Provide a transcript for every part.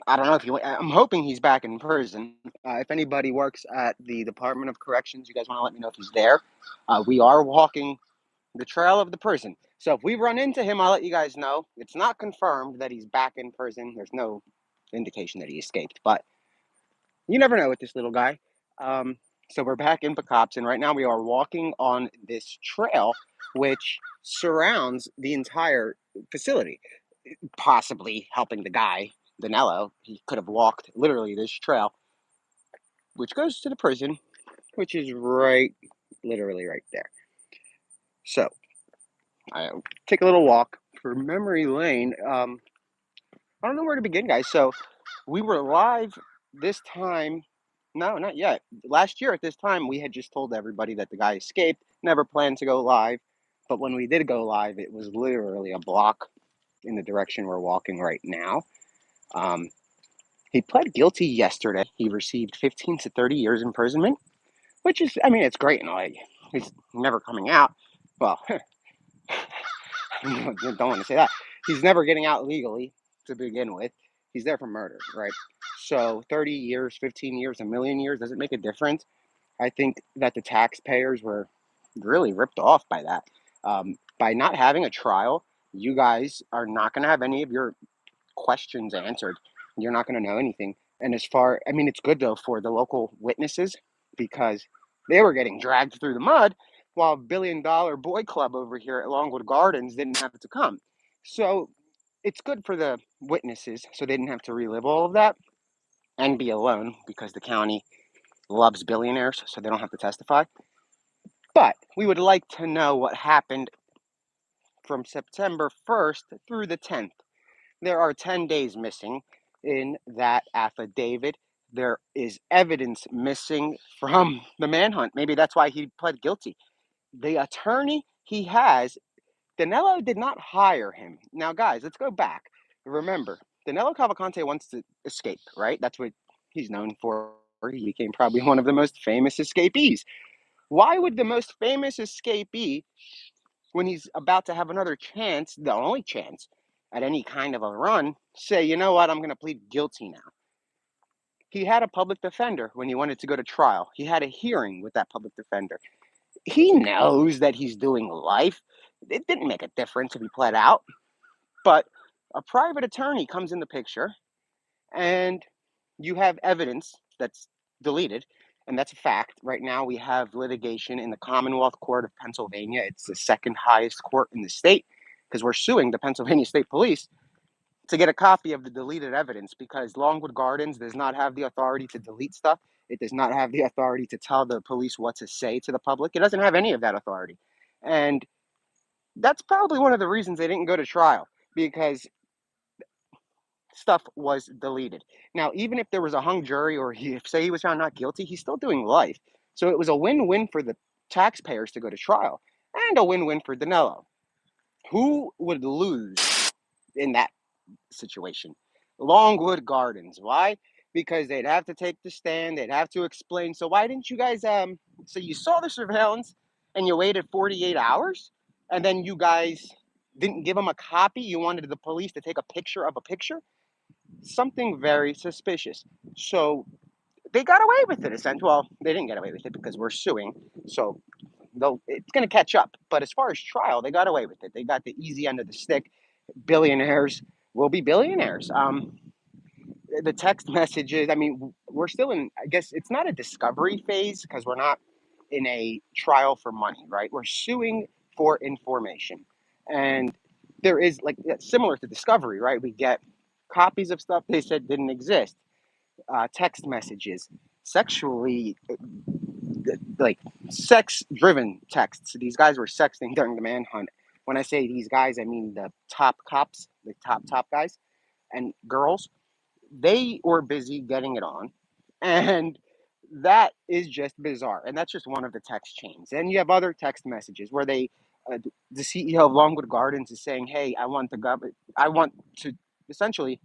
I don't know if I'm hoping he's back in prison. If anybody works at the Department of Corrections, you guys want to let me know if he's there. We are walking the trail of the prison. So if we run into him, I'll let you guys know. It's not confirmed that he's back in prison. There's no indication that he escaped, but you never know with this little guy. Um, so we're back in Pecopson, and right now we are walking on this trail which surrounds the entire facility, possibly helping the guy, Danelo. He could have walked literally this trail, which goes to the prison, which is literally right there. So I take a little walk for memory lane. I don't know where to begin, guys. So we were live this time. No, not yet. Last year at this time, we had just told everybody that the guy escaped, never planned to go live. But when we did go live, it was literally a block in the direction we're walking right now. Um, he pled guilty yesterday. He received 15 to 30 years imprisonment, which is, I mean, it's great and all. He's never coming out. Well, don't want to say that. He's never getting out legally to begin with. He's there for murder, right? So 30 years, 15 years, a million years, does it make a difference? I think that the taxpayers were really ripped off by that. By not having a trial, you guys are not going to have any of your questions answered. You're not going to know anything. And I mean, it's good though for the local witnesses because they were getting dragged through the mud while $1 billion boy club over here at Longwood Gardens didn't have to come. So it's good for the witnesses so they didn't have to relive all of that and be alone because the county loves billionaires so they don't have to testify. But we would like to know what happened from September 1st through the 10th. There are 10 days missing in that affidavit. There is evidence missing from the manhunt. Maybe that's why he pled guilty. The attorney he has, Danelo did not hire him. Now, guys, let's go back. Remember, Danelo Cavalcante wants to escape, right? That's what he's known for. He became probably one of the most famous escapees. Why would the most famous escapee, when he's about to have another chance, the only chance at any kind of a run, say, you know what, I'm going to plead guilty now? He had a public defender when he wanted to go to trial. He had a hearing with that public defender. He knows that he's doing life. It didn't make a difference if he pled out, but a private attorney comes in the picture and you have evidence that's deleted, and that's a fact. Right now, we have litigation in the Commonwealth Court of Pennsylvania. It's the second highest court in the state because we're suing the Pennsylvania State Police to get a copy of the deleted evidence because Longwood Gardens does not have the authority to delete stuff. It does not have the authority to tell the police what to say to the public. It doesn't have any of that authority. And that's probably one of the reasons they didn't go to trial because stuff was deleted. Now, even if there was a hung jury or say he was found not guilty, he's still doing life. So it was a win-win for the taxpayers to go to trial and a win-win for Danilo. Who would lose in that situation? Longwood Gardens. Why? Because they'd have to take the stand. They'd have to explain. So why didn't you guys, so you saw the surveillance and you waited 48 hours and then you guys didn't give them a copy? You wanted the police to take a picture of a picture? Something very suspicious. So they got away with it, essentially. Well, they didn't get away with it because we're suing. So it's going to catch up. But as far as trial, they got away with it. They got the easy end of the stick. Billionaires will be billionaires. The text messages, I mean, we're still in, I guess it's not a discovery phase because we're not in a trial for money, right? We're suing for information. And there is, like, similar to discovery, right? We get copies of stuff they said didn't exist, text messages, sexually, like, sex driven texts. These guys were sexting during the manhunt. When I say these guys, I mean the top cops, the top guys and girls. They were busy getting it on. And that is just bizarre. And that's just one of the text chains. And you have other text messages where the CEO of Longwood Gardens is saying, hey, I want to essentially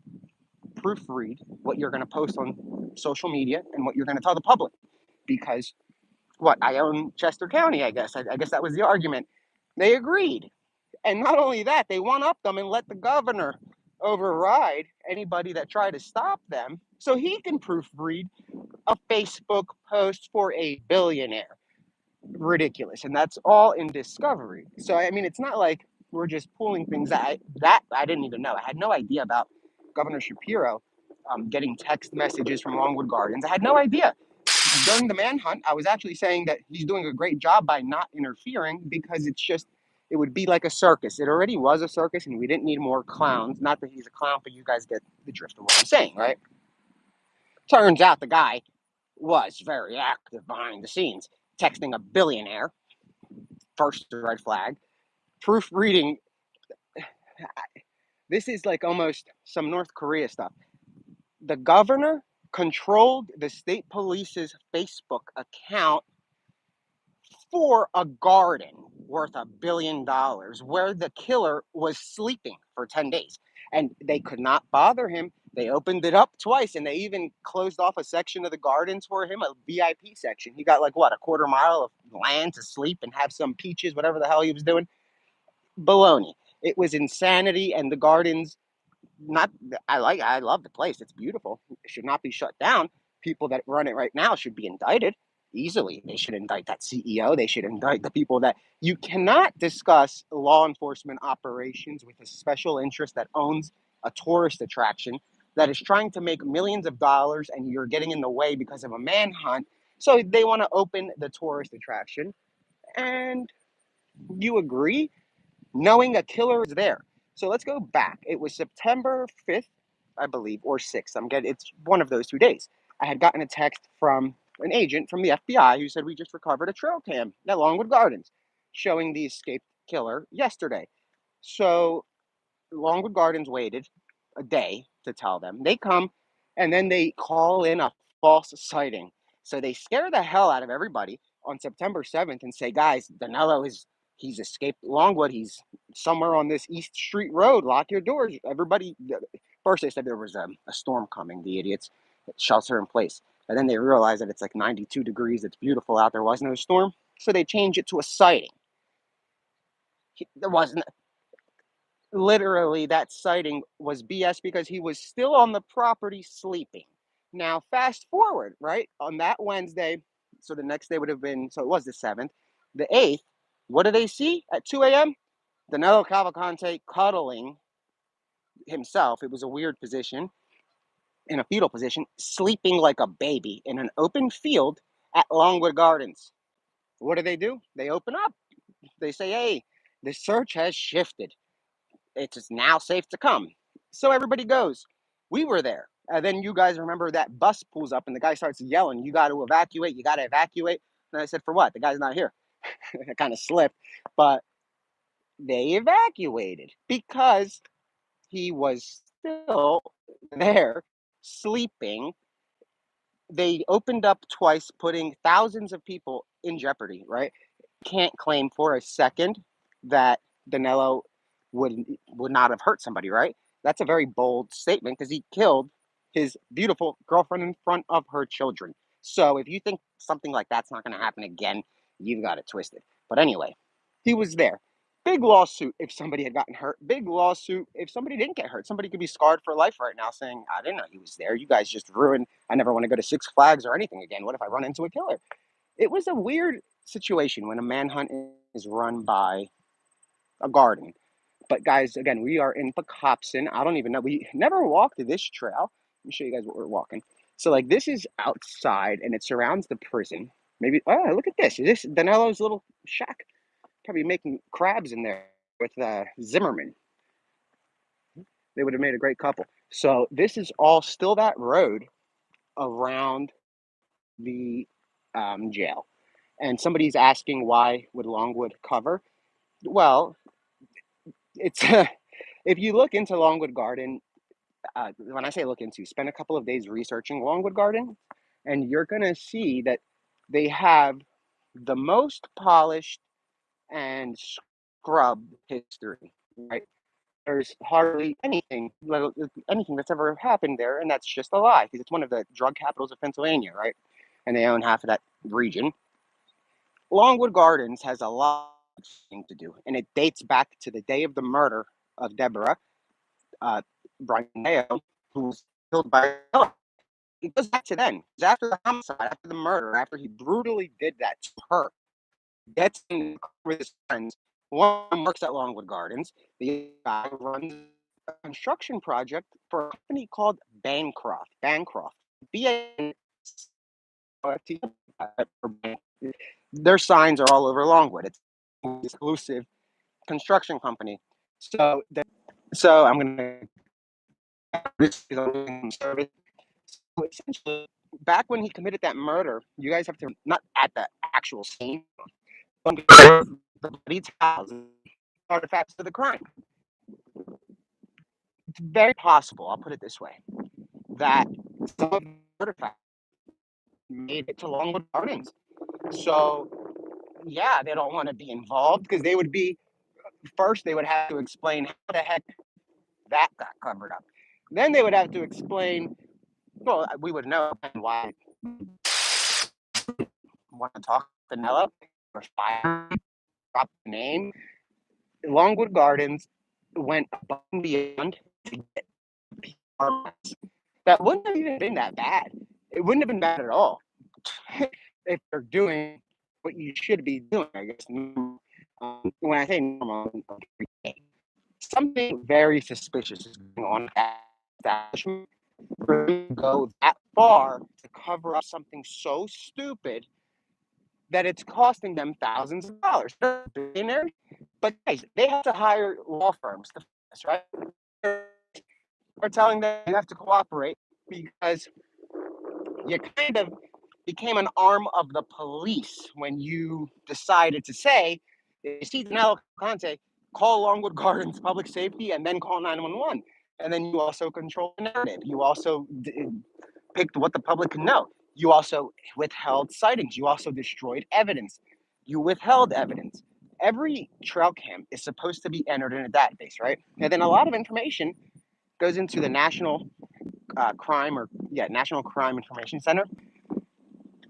proofread what you're going to post on social media and what you're going to tell the public. Because I own Chester County, I guess. I guess that was the argument. They agreed. And not only that, they one upped them and let the governor override anybody that tried to stop them so he can proofread a Facebook post for a billionaire. Ridiculous. And that's all in discovery. So, I mean, it's not like we're just pulling things that I didn't even know. I had no idea about Governor Shapiro getting text messages from Longwood Gardens. I had no idea. During the manhunt, I was actually saying that he's doing a great job by not interfering because it would be like a circus. It already was a circus and we didn't need more clowns. Not that he's a clown, but you guys get the drift of what I'm saying, right? Turns out the guy was very active behind the scenes, texting a billionaire. First red flag. Proofreading. This is like almost some North Korea stuff. The governor controlled the state police's Facebook account for a garden worth $1 billion where the killer was sleeping for 10 days. And they could not bother him. They opened it up twice and they even closed off a section of the gardens for him, a VIP section. He got like what, a quarter mile of land to sleep and have some peaches, whatever the hell he was doing. Baloney. It was insanity, and the gardens, not I love the place. It's beautiful. It should not be shut down. People that run it right now should be indicted easily. They should indict that CEO. They should indict the people that you cannot discuss law enforcement operations with a special interest that owns a tourist attraction that is trying to make millions of dollars and you're getting in the way because of a manhunt. So they want to open the tourist attraction and you agree knowing a killer is there. So let's go back. It was September 5th, I believe, or 6th. It's one of those 2 days. I had gotten a text from an agent from the FBI who said we just recovered a trail cam at Longwood Gardens showing the escaped killer yesterday. So Longwood Gardens waited a day to tell them. They come and then they call in a false sighting. So they scare the hell out of everybody on September 7th and say, guys, he's escaped Longwood. He's somewhere on this East Street Road. Lock your doors. Everybody, first they said there was a storm coming, the idiots, shelter in place. And then they realized that it's like 92 degrees. It's beautiful out. There was no storm. So they changed it to a sighting. There wasn't literally that sighting was BS because he was still on the property sleeping. Now, fast forward, right? On that Wednesday, so the next day would have been, so it was the 7th, the 8th, what do they see at 2 a.m.? Danelo Cavalcante cuddling himself. It was a weird position, in a fetal position, sleeping like a baby in an open field at Longwood Gardens. What do? They open up. They say, hey, the search has shifted. It's now safe to come. So everybody goes. We were there. And then you guys remember that bus pulls up and the guy starts yelling, you got to evacuate, you got to evacuate. And I said, for what? The guy's not here. I kind of slipped. But they evacuated because he was still there sleeping. They opened up twice, putting thousands of people in jeopardy, right? Can't claim for a second that Danilo would not have hurt somebody, right? That's a very bold statement because he killed his beautiful girlfriend in front of her children. So if you think something like that's not going to happen again, you've got it twisted. But anyway, he was there. Big lawsuit if somebody had gotten hurt. Big lawsuit if somebody didn't get hurt. Somebody could be scarred for life right now saying, I didn't know he was there. You guys just ruined. I never want to go to Six Flags or anything again. What if I run into a killer? It was a weird situation when a manhunt is run by a garden. But guys, again, we are in Pocopson. I don't even know. We never walked this trail. Let me show you guys what we're walking. So like this is outside and it surrounds the prison. Maybe, oh, look at this. Is this Danelo's little shack? Probably making crabs in there with Zimmerman. They would have made a great couple. So this is all still that road around the jail. And somebody's asking why would Longwood cover? Well, it's if you look into Longwood Garden, when I say look into, spend a couple of days researching Longwood Garden, and you're gonna see that they have the most polished and scrubbed history. Right? There's hardly anything that's ever happened there, and that's just a lie because it's one of the drug capitals of Pennsylvania, right? And they own half of that region. Longwood Gardens has a lot to do, and it dates back to the day of the murder of Deborah. Brian Mayo, who was killed by Danilo. It goes back to then. It was after the homicide, after the murder, after he brutally did that to her. Gets in the car with his friends. One of them works at Longwood Gardens. The other guy runs a construction project for a company called Bancroft. Bancroft. B-A-N-C-R-O-F-T. Their signs are all over Longwood. It's an exclusive construction company. So, I'm gonna this is on service. So essentially, back when he committed that murder, you guys have to not at the actual scene, but the bloody towels, artifacts of the crime. It's very possible, I'll put it this way, that some of the artifacts made it to Longwood Gardens. So yeah, they don't want to be involved because they would be first. They would have to explain how the heck that got covered up. Then they would have to explain. Well, we would know why. Want to talk to Danilo or fire? Drop the name. Longwood Gardens went above and beyond to get PR. That wouldn't have even been that bad. It wouldn't have been bad at all if they're doing what you should be doing. I guess when I say normal, something very suspicious is going on at that establishment. For them to go that far to cover up something so stupid that it's costing them thousands of dollars. They're billionaires, but guys, they have to hire law firms to this, right? We're telling them you have to cooperate because you kind of became an arm of the police when you decided to say, you see Danelo Cavalcante, call Longwood Gardens Public Safety and then call 911. And then you also control the narrative. You also picked what the public can know. You also withheld sightings. You also destroyed evidence. You withheld evidence. Every trail cam is supposed to be entered in a database, right? And then a lot of information goes into the National National Crime Information Center.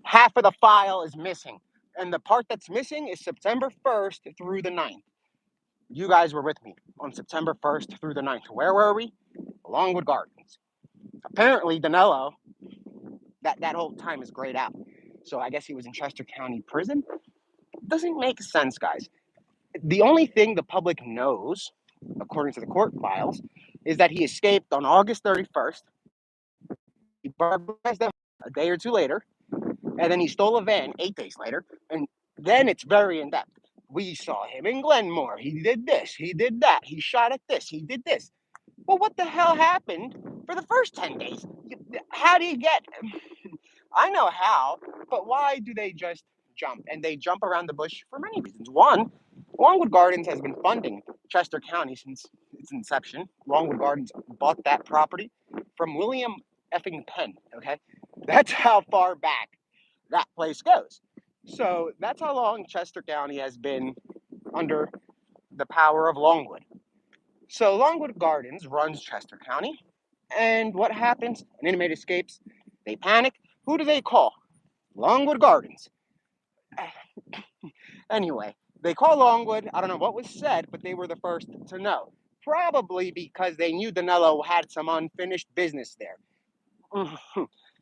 Half of the file is missing. And the part that's missing is September 1st through the 9th. You guys were with me on September 1st through the 9th. Where were we? Longwood Gardens. Apparently, Danilo, that whole time is grayed out. So I guess he was in Chester County Prison. Doesn't make sense, guys. The only thing the public knows, according to the court files, is that he escaped on August 31st. He burglarized them a day or two later, and then he stole a van 8 days later, and then it's very in depth. We saw him in Glenmore. He did this. He did that. He shot at this. He did this. Well, what the hell happened for the first 10 days? How do you get? I know how, but why do they just jump? And they jump around the bush for many reasons. One, Longwood Gardens has been funding Chester County since its inception. Longwood Gardens bought that property from William effing Penn, okay? That's how far back that place goes. So that's how long Chester County has been under the power of Longwood. So Longwood Gardens runs Chester County, and what happens? An inmate escapes. They panic. Who do they call? Longwood Gardens. Anyway, they call Longwood. I don't know what was said, but they were the first to know. Probably because they knew Danilo had some unfinished business there.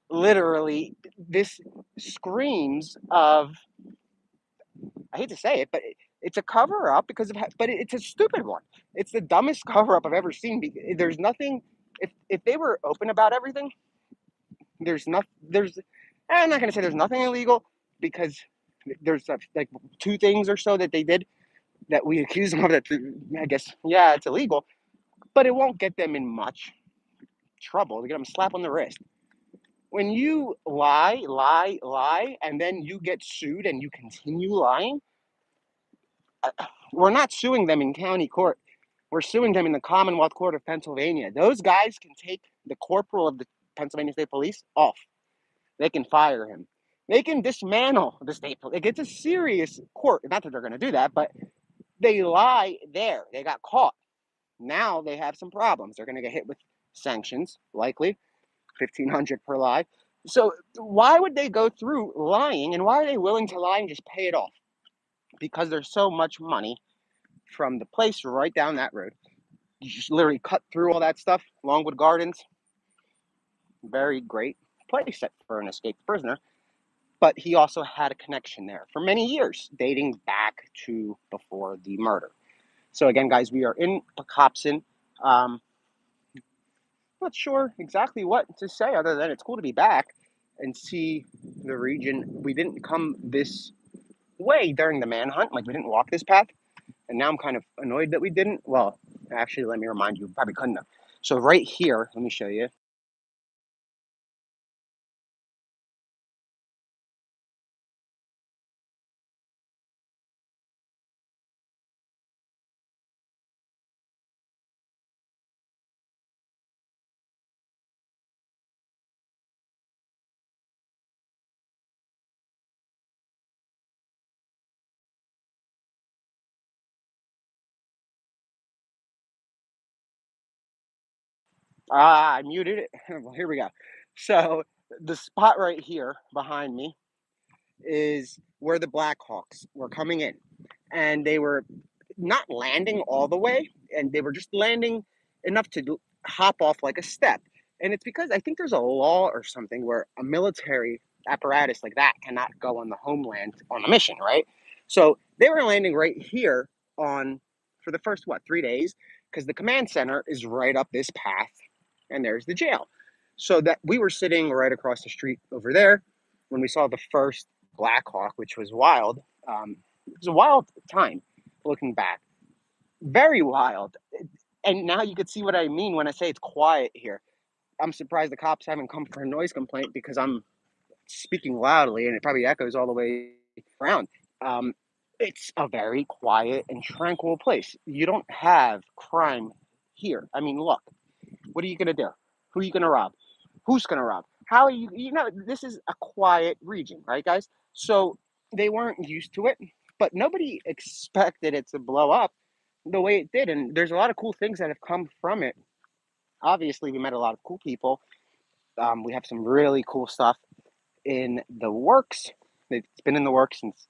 Literally, this screams of, I hate to say it, but it's a cover up but it's a stupid one. It's the dumbest cover up I've ever seen. There's nothing, if they were open about everything, I'm not going to say there's nothing illegal because there's like two things or so that they did that we accuse them of that I guess, yeah, it's illegal, but it won't get them in much trouble to get them a slap on the wrist. When you lie, and then you get sued and you continue lying, we're not suing them in county court. We're suing them in the Commonwealth Court of Pennsylvania. Those guys can take the corporal of the Pennsylvania State Police off. They can fire him. They can dismantle the state police. It's a serious court. Not that they're going to do that, but they lie there. They got caught. Now they have some problems. They're going to get hit with sanctions, likely $1,500 per lie. So why would they go through lying, and why are they willing to lie and just pay it off? Because there's so much money from the place right down that road You just literally cut through all that stuff. Longwood Gardens, very great place for an escaped prisoner. But he also had a connection there for many years, dating back to before the murder. So again, guys, we are in Pocopson. Not sure exactly what to say other than it's cool to be back and see the region. We didn't come this way during the manhunt, like we didn't walk this path, and now I'm kind of annoyed that we didn't. Well, actually, let me remind you, probably couldn't have. So right here, let me show you. I muted it. Well, here we go. So the spot right here behind me is where the Blackhawks were coming in, and they were not landing all the way, and they were just landing enough to hop off like a step. And it's because I think there's a law or something where a military apparatus like that cannot go on the homeland on a mission, right? So they were landing right here on for the first 3 days because the command center is right up this path, and there's the jail. So that we were sitting right across the street over there when we saw the first Blackhawk, which was wild. It was a wild time looking back, very wild. And now you can see what I mean when I say it's quiet here. I'm surprised the cops haven't come for a noise complaint because I'm speaking loudly and it probably echoes all the way around. Um, it's a very quiet and tranquil place. You don't have crime here. I mean, look, what are you going to do? Who are you going to rob? Who's going to rob? How are you? This is a quiet region, right, guys? So they weren't used to it, but nobody expected it to blow up the way it did. And there's a lot of cool things that have come from it. Obviously, we met a lot of cool people. We have some really cool stuff in the works. It's been in the works since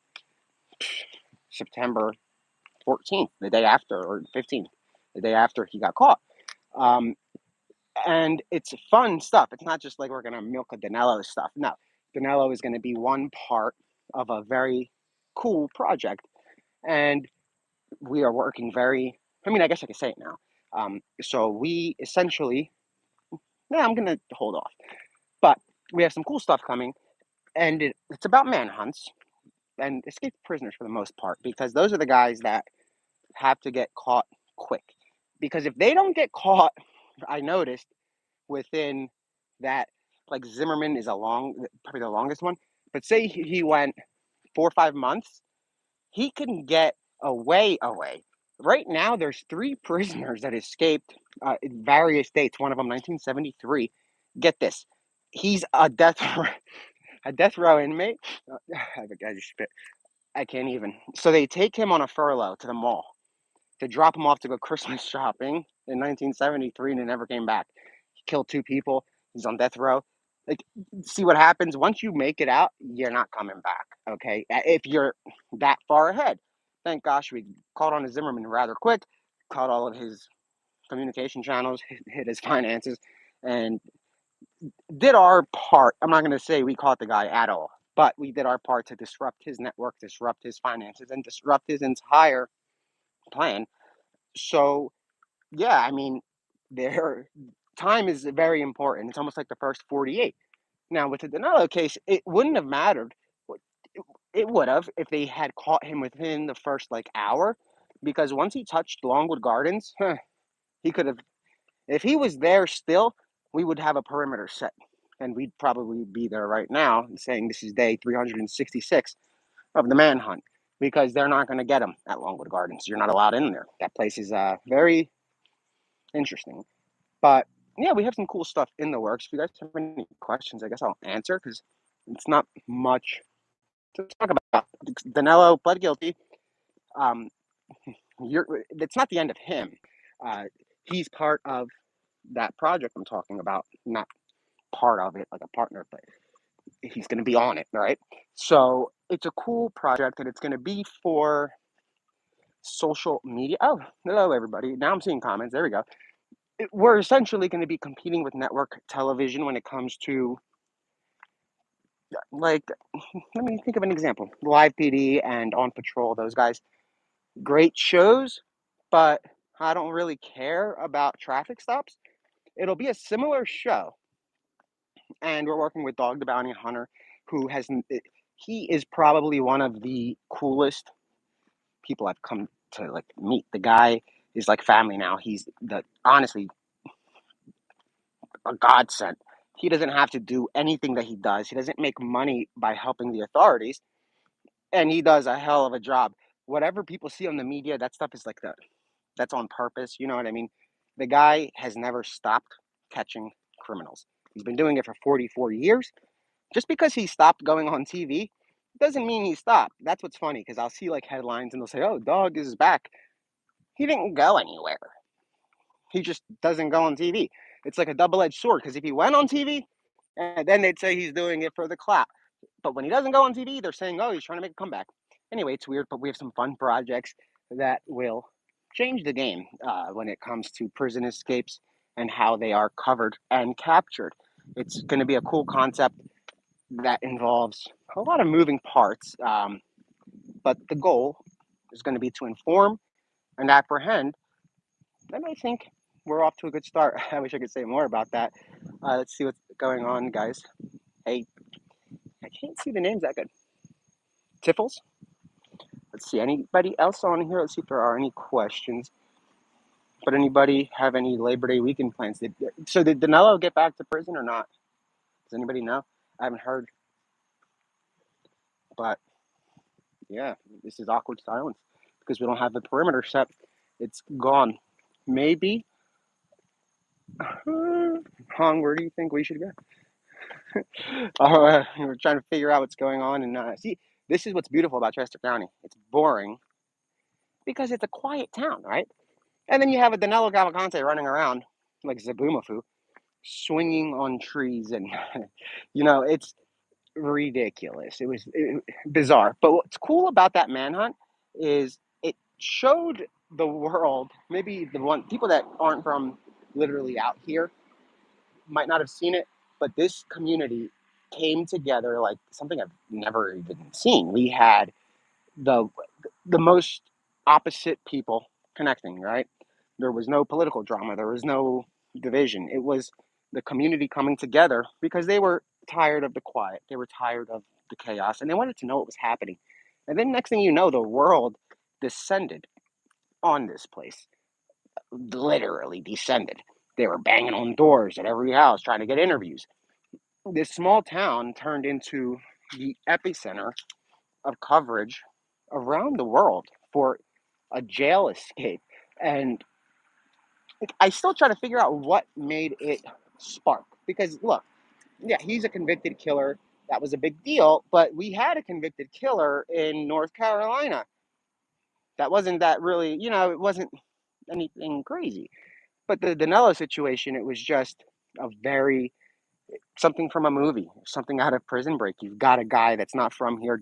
September 14th, the day after, or 15th, the day after he got caught. Um, and it's fun stuff. It's not just like we're going to milk a Danelo stuff. No, Danelo is going to be one part of a very cool project. And we are working very, I mean, I guess I can say it now. So we essentially, I'm going to hold off. But we have some cool stuff coming. And it's about manhunts and escaped prisoners for the most part, because those are the guys that have to get caught quick. Because if they don't get caught, I noticed within that, like Zimmerman is probably the longest one, but say he went 4 or 5 months, he can get away. Right now, there's 3 prisoners that escaped in various dates. One of them, 1973. Get this, he's a death row inmate. I just spit. I can't even. So they take him on a furlough to the mall to drop him off to go Christmas shopping in 1973, and he never came back. He killed 2 people. He's on death row. Like, see what happens once you make it out. You're not coming back. Okay, if you're that far ahead. Thank gosh we caught on to Zimmerman rather quick. Caught all of his communication channels, hit his finances, and did our part. I'm not going to say we caught the guy at all, but we did our part to disrupt his network, disrupt his finances, and disrupt his entire plan. So yeah, I mean, their time is very important. It's almost like the first 48. Now, with the Danilo case, it wouldn't have mattered. It would have if they had caught him within the first hour, because once he touched Longwood Gardens, he could have. If he was there still, we would have a perimeter set, and we'd probably be there right now saying this is day 366 of the manhunt, because they're not going to get him at Longwood Gardens. You're not allowed in there. That place is very interesting. But yeah, we have some cool stuff in the works. If you guys have any questions, I guess I'll answer because it's not much to talk about. Danilo pled guilty. Um, it's not the end of him. Uh, he's part of that project I'm talking about, not part of it like a partner, but he's going to be on it, right? So it's a cool project, and it's going to be for social media. Oh, hello, everybody. Now I'm seeing comments. There we go. We're essentially going to be competing with network television when it comes to, like, let me think of an example. Live PD and On Patrol, those guys, great shows, but I don't really care about traffic stops. It'll be a similar show, and we're working with Dog the Bounty Hunter, who has, he is probably one of the coolest people I've come to like meet. The guy is like family now. He's honestly a godsend. He doesn't have to do anything that he does. He doesn't make money by helping the authorities, and he does a hell of a job. Whatever people see on the media, that stuff is like that's on purpose. You know what I mean? The guy has never stopped catching criminals. He's been doing it for 44 years. Just because he stopped going on TV doesn't mean he stopped. That's what's funny, because I'll see like headlines and they'll say, "Oh, Dog is back." He didn't go anywhere. He just doesn't go on TV. It's like a double-edged sword, because if he went on TV, and then they'd say he's doing it for the clout. But when he doesn't go on TV, they're saying, "Oh, he's trying to make a comeback." Anyway, it's weird, but we have some fun projects that will change the game when it comes to prison escapes and how they are covered and captured. It's going to be a cool concept that involves a lot of moving parts, but the goal is going to be to inform and apprehend. And I think we're off to a good start. I wish I could say more about that. Let's see what's going on, guys. Hey, I can't see the names that good. Tiffles? Let's see. Anybody else on here? Let's see if there are any questions. But anybody have any Labor Day weekend plans? So did Danelo get back to prison or not? Does anybody know? I haven't heard. But yeah, this is awkward silence because we don't have the perimeter set. It's gone. Maybe. Hong, where do you think we should go? We're trying to figure out what's going on. And see, this is what's beautiful about Chester County. It's boring because it's a quiet town, right? And then you have a Danelo Cavalcante running around like Zabumafu, swinging on trees. And, it's ridiculous. It was bizarre. But what's cool about that manhunt is it showed the world, maybe people that aren't from literally out here might not have seen it, but this community came together like something I've never even seen. We had the the most opposite people connecting, right? There was no political drama, there was no division. It was the community coming together because they were tired of the quiet, they were tired of the chaos, and they wanted to know what was happening. And then next thing you know, the world descended on this place, literally descended. They were banging on doors at every house trying to get interviews. This small town turned into the epicenter of coverage around the world for a jail escape. And I still try to figure out what made it spark. Because, look, yeah, he's a convicted killer. That was a big deal. But we had a convicted killer in North Carolina. That wasn't that really, it wasn't anything crazy. But the Danilo situation, it was just a very something from a movie, something out of Prison Break. You've got a guy that's not from here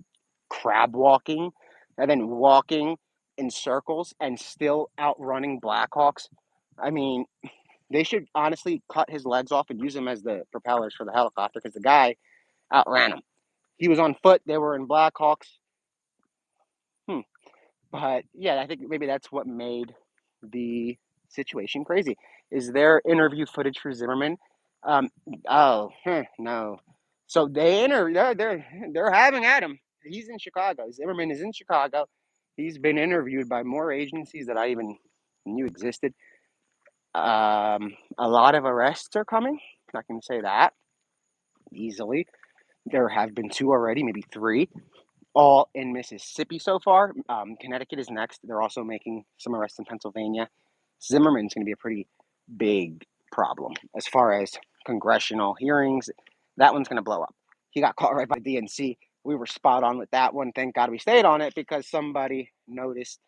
crab walking and then walking in circles and still outrunning Blackhawks. I mean, they should honestly cut his legs off and use him as the propellers for the helicopter because the guy outran him. He was on foot. They were in Blackhawks. But yeah, I think maybe that's what made the situation crazy. Is there interview footage for Zimmerman? Um, no. So they're having at him. He's in Chicago. Zimmerman is in Chicago. He's been interviewed by more agencies that I even knew existed. A lot of arrests are coming. I can say that easily. There have been 2 already, maybe 3, all in Mississippi so far. Connecticut is next. They're also making some arrests in Pennsylvania. Zimmerman's going to be a pretty big problem as far as congressional hearings. That one's going to blow up. He got caught right by DNC. We were spot on with that one. Thank God we stayed on it because somebody noticed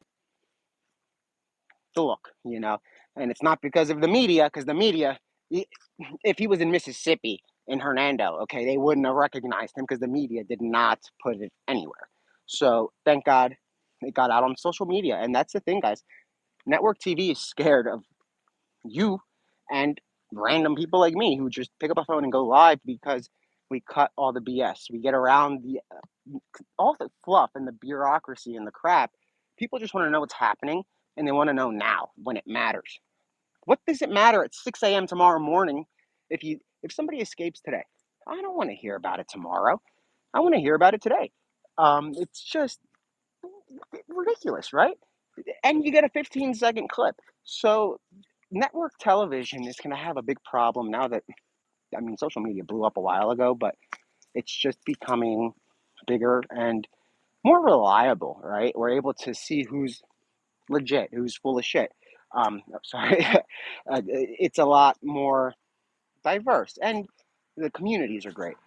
the look, And it's not because of the media, because the media, if he was in Mississippi, in Hernando, okay, they wouldn't have recognized him because the media did not put it anywhere. So thank God it got out on social media. And that's the thing, guys. Network TV is scared of you and random people like me who just pick up a phone and go live because we cut all the BS. We get around the all the fluff and the bureaucracy and the crap. People just want to know what's happening, and they want to know now when it matters. What does it matter at 6 a.m. tomorrow morning if somebody escapes today? I don't want to hear about it tomorrow. I want to hear about it today. It's just ridiculous, right? And you get a 15-second clip. So network television is going to have a big problem now that, I mean, social media blew up a while ago, but it's just becoming bigger and more reliable, right? We're able to see who's legit, who's full of shit. Sorry, it's a lot more diverse, and the communities are great.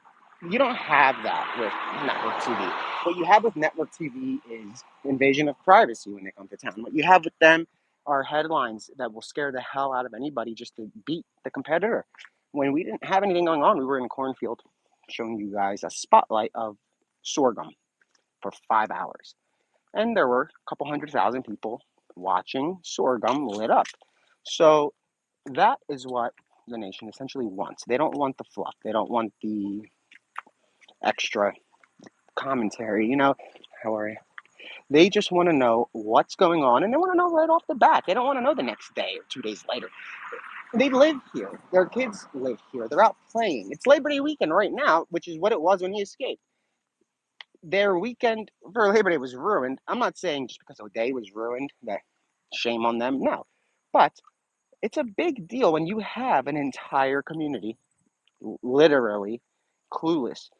You don't have that with network TV. What you have with network TV is invasion of privacy when they come to town. What you have with them are headlines that will scare the hell out of anybody just to beat the competitor. When we didn't have anything going on, we were in a cornfield showing you guys a spotlight of sorghum for 5 hours. And there were a couple 100,000 people watching sorghum lit up. So that is what the nation essentially wants. They don't want the fluff. They don't want the extra commentary. How are you? They just want to know what's going on, and they want to know right off the bat. They don't want to know the next day or 2 days later. They live here. Their kids live here. They're out playing. It's Labor Day weekend right now, which is what it was when he escaped. Their weekend for Labor Day was ruined. I'm not saying just because a day was ruined that shame on them. No. But it's a big deal when you have an entire community literally clueless.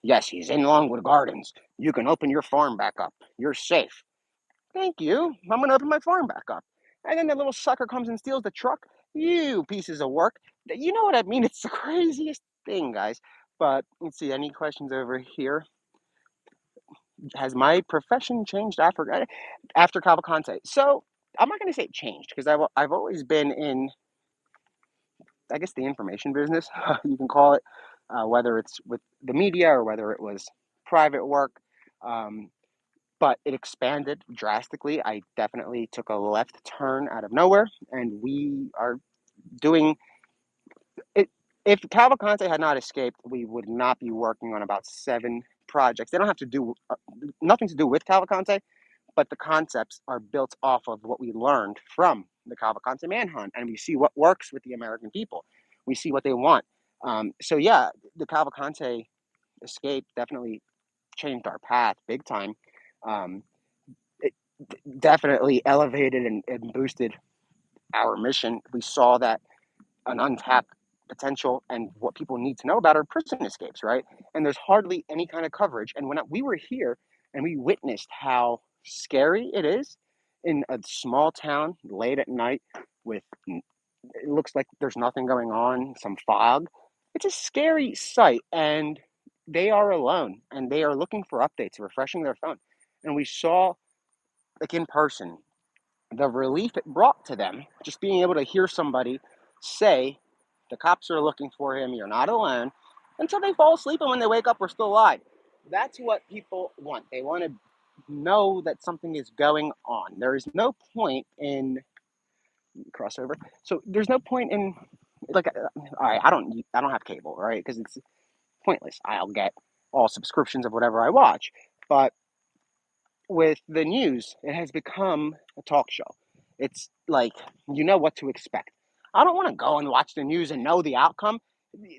Yes, he's in Longwood Gardens. You can open your farm back up. You're safe. Thank you. I'm going to open my farm back up. And then the little sucker comes and steals the truck. You pieces of work. You know what I mean? It's the craziest thing, guys. But let's see, any questions over here? Has my profession changed after Cavalcante? So I'm not going to say it changed because I've always been in, I guess, the information business, you can call it, whether it's with the media or whether it was private work. Um, but it expanded drastically. I definitely took a left turn out of nowhere, and we are doing it. If Cavalcante had not escaped, we would not be working on about 7 projects. They don't have to do nothing to do with Cavalcante, but the concepts are built off of what we learned from the Cavalcante manhunt, and we see what works with the American people. We see what they want. So yeah, the Cavalcante escape definitely changed our path big time. Um, it definitely elevated and boosted our mission. We saw that an untapped potential and what people need to know about are prison escapes, right? And there's hardly any kind of coverage. And when we were here and we witnessed how scary it is in a small town late at night with, it looks like there's nothing going on, some fog. It's a scary sight, and they are alone and they are looking for updates, refreshing their phone. And we saw, like in person, the relief it brought to them, just being able to hear somebody say, the cops are looking for him, you're not alone, until they fall asleep, and when they wake up, we're still alive. That's what people want. They want to know that something is going on. There is no point in crossover. So there's no point in, like, all right, I don't have cable, right? Because it's pointless. I'll get all subscriptions of whatever I watch. But with the news, it has become a talk show. It's like, you know what to expect. I don't want to go and watch the news and know the outcome.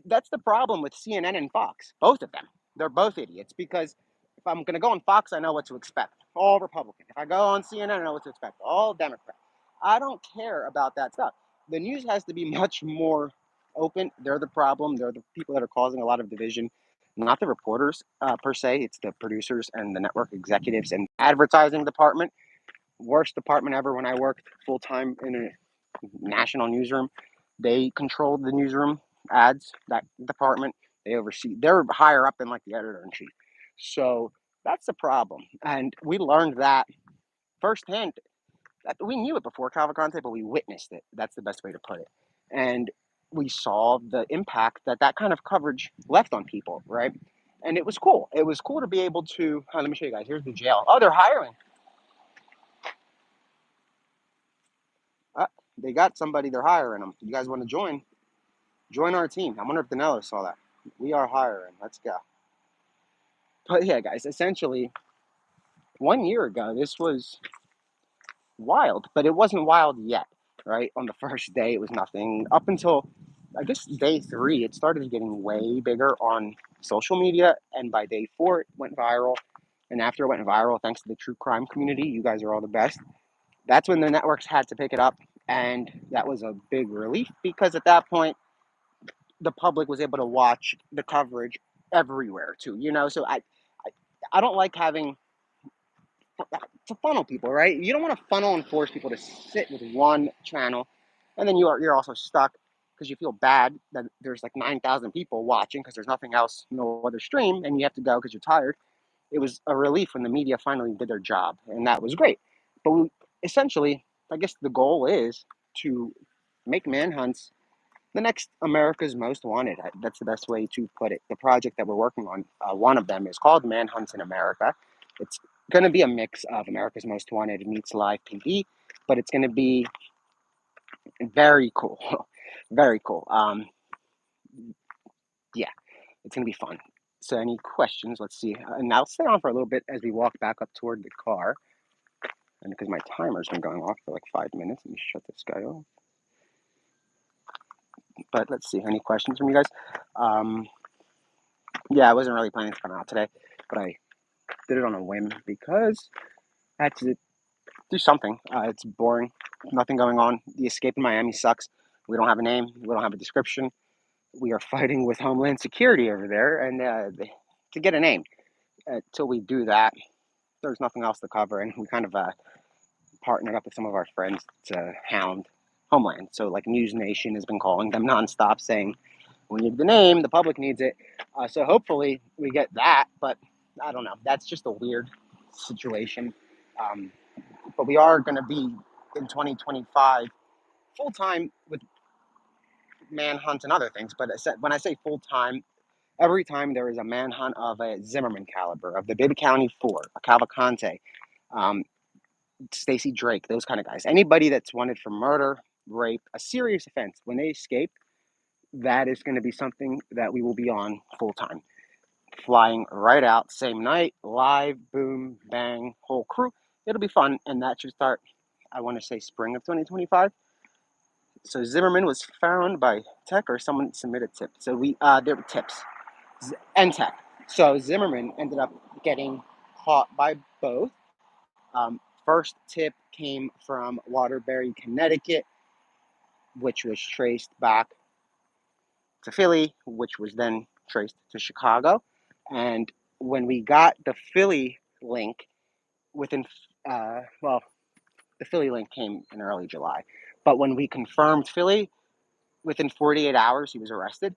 That's the problem with CNN and Fox, both of them. They're both idiots because if I'm going to go on Fox, I know what to expect. All Republican. If I go on CNN, I know what to expect. All Democrat. I don't care about that stuff. The news has to be much more open. They're the problem. They're the people that are causing a lot of division, not the reporters per se. It's the producers and the network executives and advertising department. Worst department ever. When I worked full time in a national newsroom, they controlled the newsroom ads. That department, they oversee. They're higher up than like the editor in chief. So that's the problem, and we learned that firsthand. We knew it before Cavalcante, but we witnessed it. That's the best way to put it. And we saw the impact that that kind of coverage left on people, right? And it was cool. It was cool to be able to, let me show you guys. Here's the jail. Oh, they're hiring. they got somebody, they're hiring them. You guys want to join? Join our team. I wonder if Danelo saw that. We are hiring. Let's go. But yeah, guys, essentially, 1 year ago, this was wild, but it wasn't wild yet, right? On the first day, it was nothing. Up until, I guess, day 3, it started getting way bigger on social media. And by day 4, it went viral. And after it went viral, thanks to the true crime community, you guys are all the best. That's when the networks had to pick it up. And that was a big relief because at that point, the public was able to watch the coverage everywhere too, So I don't like having to funnel people, right? You don't want to funnel and force people to sit with one channel, and then you're also stuck because you feel bad that there's like 9,000 people watching because there's nothing else, no other stream, and you have to go because you're tired. It was a relief when the media finally did their job, and that was great. But essentially, I guess the goal is to make manhunts the next America's Most Wanted. That's the best way to put it. The project that we're working on, one of them is called Manhunts in America. It's going to be a mix of America's Most Wanted meets live PD, but it's going to be very cool. Very cool. Yeah, it's going to be fun. So any questions? Let's see. And I'll stay on for a little bit as we walk back up toward the car. And because my timer's been going off for like 5 minutes, let me shut this guy off. But let's see. Any questions from you guys? Yeah, I wasn't really planning to come out today, but I did it on a whim because I had to do something. It's boring. Nothing going on. The escape in Miami sucks. We don't have a name. We don't have a description. We are fighting with Homeland Security over there, and to get a name. Until we do that, there's nothing else to cover, and we kind of partnered up with some of our friends to hound Homeland. So, like News Nation has been calling them nonstop, saying we need the name. The public needs it. So hopefully we get that, but I don't know. That's just a weird situation. But we are going to be in 2025 full time with manhunt and other things. But when I say full time, every time there is a manhunt of a Zimmerman caliber, of the Bibb County Four, a Cavalcante, Stacey Drake, those kind of guys. Anybody that's wanted for murder, rape, a serious offense, when they escape, that is going to be something that we will be on full time. Flying right out, same night, live, boom, bang, whole crew. It'll be fun, and that should start, I want to say, spring of 2025. So Zimmerman was found by Tech, or someone submitted tip. So there were tips and Tech. So Zimmerman ended up getting caught by both. First tip came from Waterbury, Connecticut, which was traced back to Philly, which was then traced to Chicago. And when we got the Philly link, within, well, the Philly link came in early July. But when we confirmed Philly, within 48 hours, he was arrested,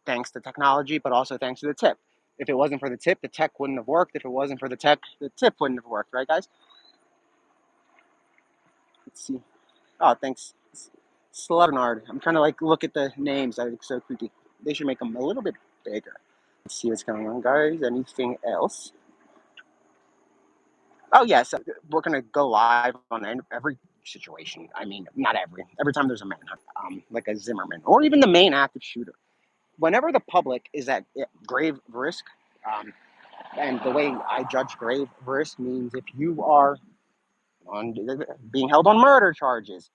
thanks to technology, but also thanks to the tip. If it wasn't for the tip, the tech wouldn't have worked. If it wasn't for the tech, the tip wouldn't have worked, right, guys? Let's see. Oh, thanks, Slevnard. I'm trying to look at the names. That look so creepy. They should make them a little bit bigger. Let's see what's going on, guys. Anything else? Oh, yes. We're going to go live on every situation. I mean, not every. Every time there's a manhunt, like a Zimmerman, or even the main active shooter. Whenever the public is at grave risk, and the way I judge grave risk means if you are being held on murder charges,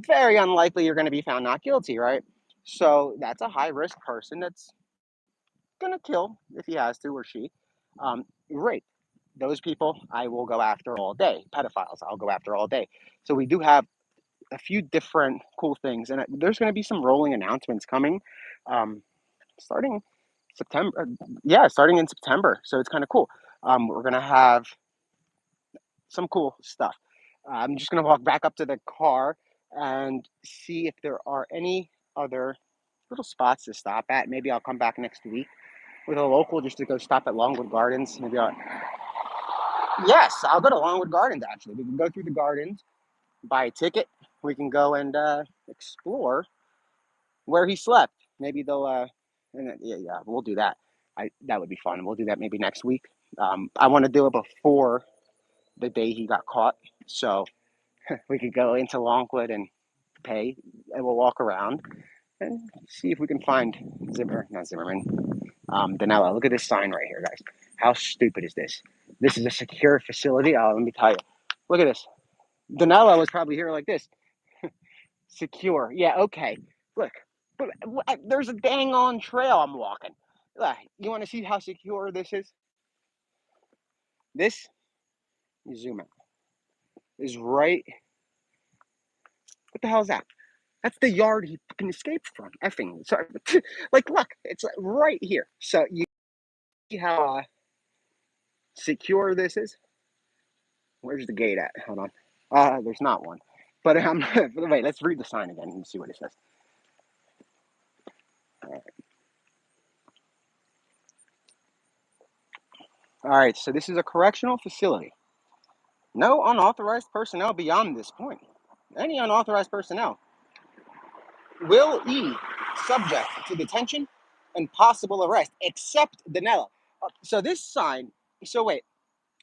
very unlikely you're going to be found not guilty, right? So that's a high risk person that's going to kill if he has to, or she. Rape. Those people I will go after all day. Pedophiles, I'll go after all day. So we do have a few different cool things, and there's going to be some rolling announcements coming, starting September. Yeah, starting in September. So it's kind of cool. We're going to have some cool stuff. I'm just going to walk back up to the car and see if there are any other little spots to stop at. Maybe I'll come back next week with a local just to go stop at Longwood Gardens. Yes, I'll go to Longwood Gardens, actually. We can go through the gardens, buy a ticket. We can go and explore where he slept. Maybe they'll, yeah, we'll do that. That would be fun. We'll do that maybe next week. I want to do it before the day he got caught. So We could go into Longwood and pay, and we'll walk around and see if we can find not Zimmerman, Danilo. Look at this sign right here, guys. How stupid is this? This is a secure facility. Oh, let me tell you. Look at this. Danilo was probably here like this. Secure. Yeah, okay. Look, but there's a dang on trail I'm walking. Look, you want to see how secure this is? This, you zoom in, is right. What the hell is that? That's the yard he fucking escaped from. Effing. Sorry. Like, look, it's right here. So you see how secure this is? Where's the gate at? Hold on. There's not one. But wait, let's read the sign again and see what it says. All right, so this is a correctional facility. No unauthorized personnel beyond this point. Any unauthorized personnel will be subject to detention and possible arrest, except Danilo. So this sign, so wait,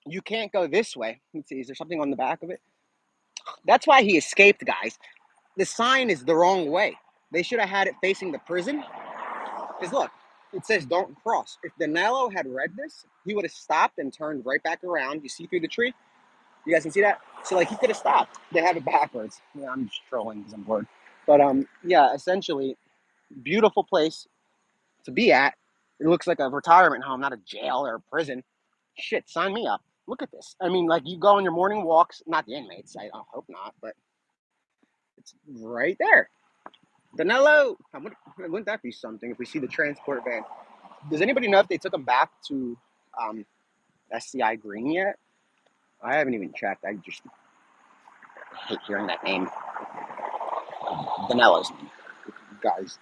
you can't go this way. Let's see, is there something on the back of it? That's why he escaped, guys. The sign is the wrong way. They should have had it facing the prison. Because look, it says don't cross. If Danilo had read this, he would have stopped and turned right back around. You see through the tree? You guys can see that? So like he could have stopped. They have it backwards. Yeah, I'm just trolling because I'm bored. But yeah, essentially, beautiful place to be at. It looks like a retirement home, not a jail or a prison. Shit, sign me up. Look at this. I mean, like you go on your morning walks, not the inmates. I hope not, but it's right there. Danilo. Wouldn't that be something if we see the transport van? Does anybody know if they took him back to SCI Green yet? I haven't even checked. I just hate hearing that name. Danelo's name. Guys.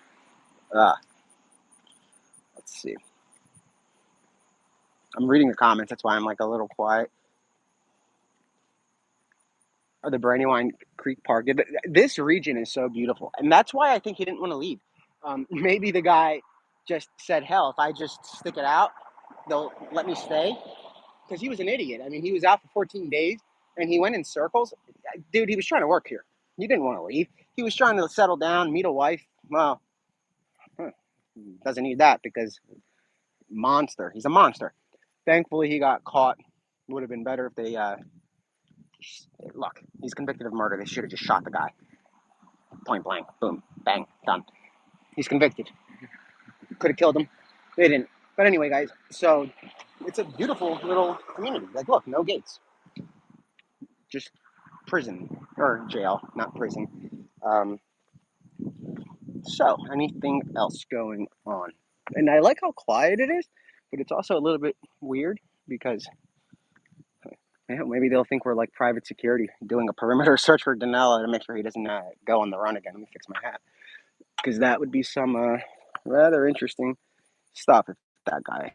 Let's see. I'm reading the comments. That's why I'm like a little quiet. Or the Brandywine Creek Park. This region is so beautiful. And that's why I think he didn't want to leave. Maybe the guy just said, hell, if I just stick it out, they'll let me stay. Because he was an idiot. I mean, he was out for 14 days and he went in circles. Dude, he was trying to work here. He didn't want to leave. He was trying to settle down, meet a wife. Well, doesn't need that because monster. He's a monster. Thankfully, he got caught. Would have been better if they, look, he's convicted of murder. They should have just shot the guy. Point blank. Boom. Bang. Done. He's convicted. Could have killed him. They didn't. But anyway, guys, so it's a beautiful little community. Like, look, no gates. Just prison. Or jail, not prison. So, anything else going on? And I like how quiet it is, but it's also a little bit weird because maybe they'll think we're like private security doing a perimeter search for Danilo to make sure he doesn't go on the run again. Let me fix my hat. Because that would be some rather interesting stuff if that guy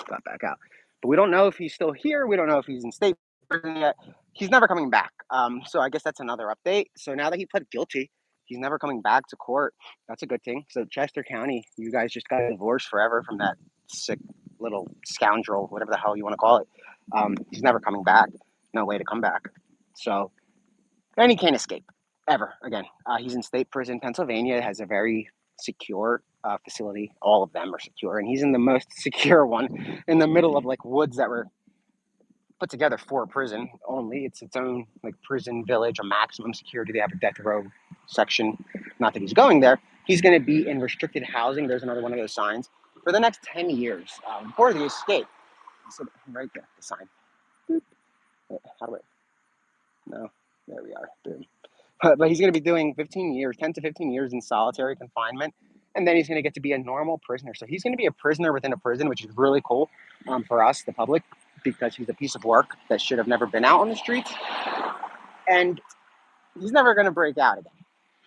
got back out. But we don't know if he's still here. We don't know if he's in state prison yet. He's never coming back. So I guess that's another update. So now that he pled guilty, he's never coming back to court. That's a good thing. So Chester County, you guys just got divorced forever from that sick little scoundrel, whatever the hell you want to call it. He's never coming back. No way to come back. So, and he can't escape ever again. He's in state prison. Pennsylvania has a very secure facility. All of them are secure, and he's in the most secure one in the middle of like woods that were put together for a prison only. It's its own like prison village, a maximum security. They have a death row section. Not that he's going there. He's going to be in restricted housing. There's another one of those signs for the next 10 years before the escape. So right there, the sign. Boop. How do I? No, there we are. Boom. But he's going to be doing 15 years, 10 to 15 years in solitary confinement. And then he's going to get to be a normal prisoner. So he's going to be a prisoner within a prison, which is really cool for us, the public, because he's a piece of work that should have never been out on the streets. And he's never going to break out again.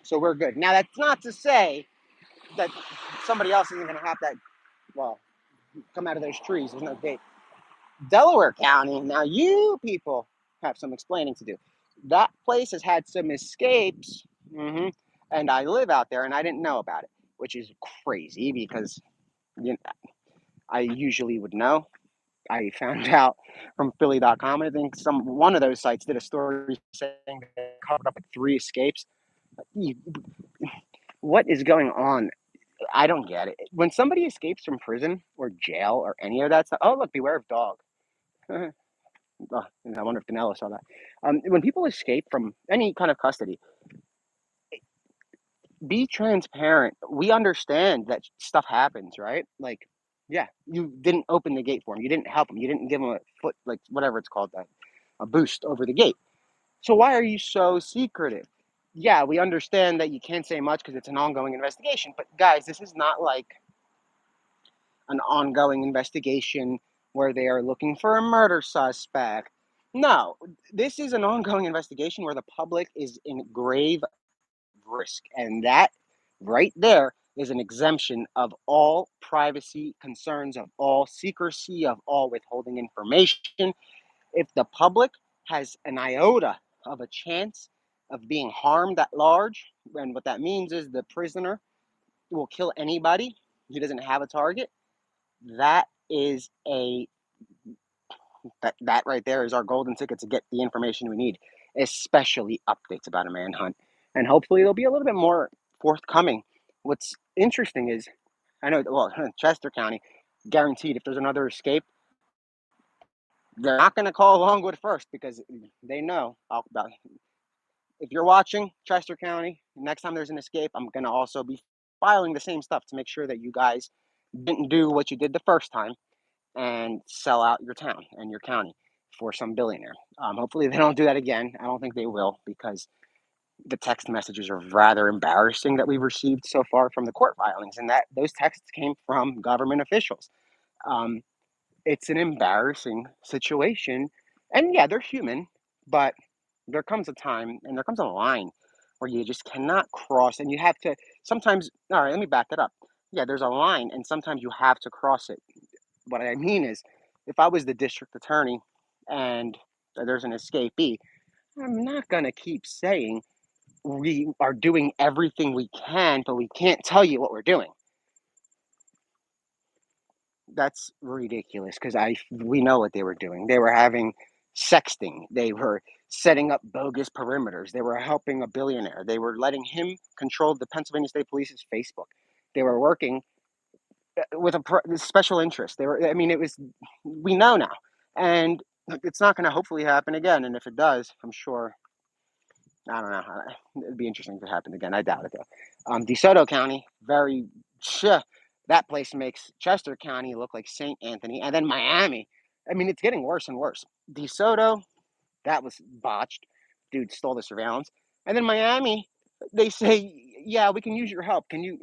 So we're good. Now, that's not to say that somebody else isn't going to have that, well, come out of those trees. There's no gate. Delaware County, now you people have some explaining to do. That place has had some escapes, and I live out there, and I didn't know about it, which is crazy because I usually would know I found out from Philly.com. I think one of those sites did a story saying they covered up like 3 escapes. What is going on? I don't get it. When somebody escapes from prison or jail or any of that stuff, oh look, beware of dog. Oh, I wonder if Danelo saw that. When people escape from any kind of custody, be transparent. We understand that stuff happens, right? Like, yeah, you didn't open the gate for him. You didn't help him. You didn't give him a foot, like whatever it's called, a boost over the gate. So why are you so secretive? Yeah, we understand that you can't say much because it's an ongoing investigation. But guys, this is not like an ongoing investigation where they are looking for a murder suspect. No, this is an ongoing investigation where the public is in grave risk. And that right there is an exemption of all privacy concerns, of all secrecy, of all withholding information. If the public has an iota of a chance of being harmed at large, and what that means is the prisoner will kill anybody, he doesn't have a target, that is a that right there is our golden ticket to get the information we need, especially updates about a manhunt. And hopefully they'll be a little bit more forthcoming. What's interesting is, I know, well, Chester County, guaranteed if there's another escape, they're not going to call Longwood first because they know. If you're watching Chester County, next time there's an escape, I'm going to also be filing the same stuff to make sure that you guys didn't do what you did the first time and sell out your town and your county for some billionaire. Hopefully they don't do that again. I don't think they will because the text messages are rather embarrassing that we've received so far from the court filings, and that those texts came from government officials. Um, it's an embarrassing situation, and yeah, they're human, but there comes a time and there comes a line where you just cannot cross, and you have to sometimes. All right, let me back that up. Yeah, there's a line, and sometimes you have to cross it. What I mean is, if I was the district attorney and there's an escapee, I'm not going to keep saying we are doing everything we can, but we can't tell you what we're doing. That's ridiculous because we know what they were doing. They were having sexting. They were setting up bogus perimeters. They were helping a billionaire. They were letting him control the Pennsylvania State Police's Facebook. They were working with a special interest. They were. I mean, it was. We know now, and it's not going to hopefully happen again. And if it does, I'm sure. I don't know. It'd be interesting if it happened again. I doubt it though. DeSoto County, very. That place makes Chester County look like St. Anthony, and then Miami. I mean, it's getting worse and worse. DeSoto, that was botched. Dude stole the surveillance, and then Miami. They say, yeah, we can use your help. Can you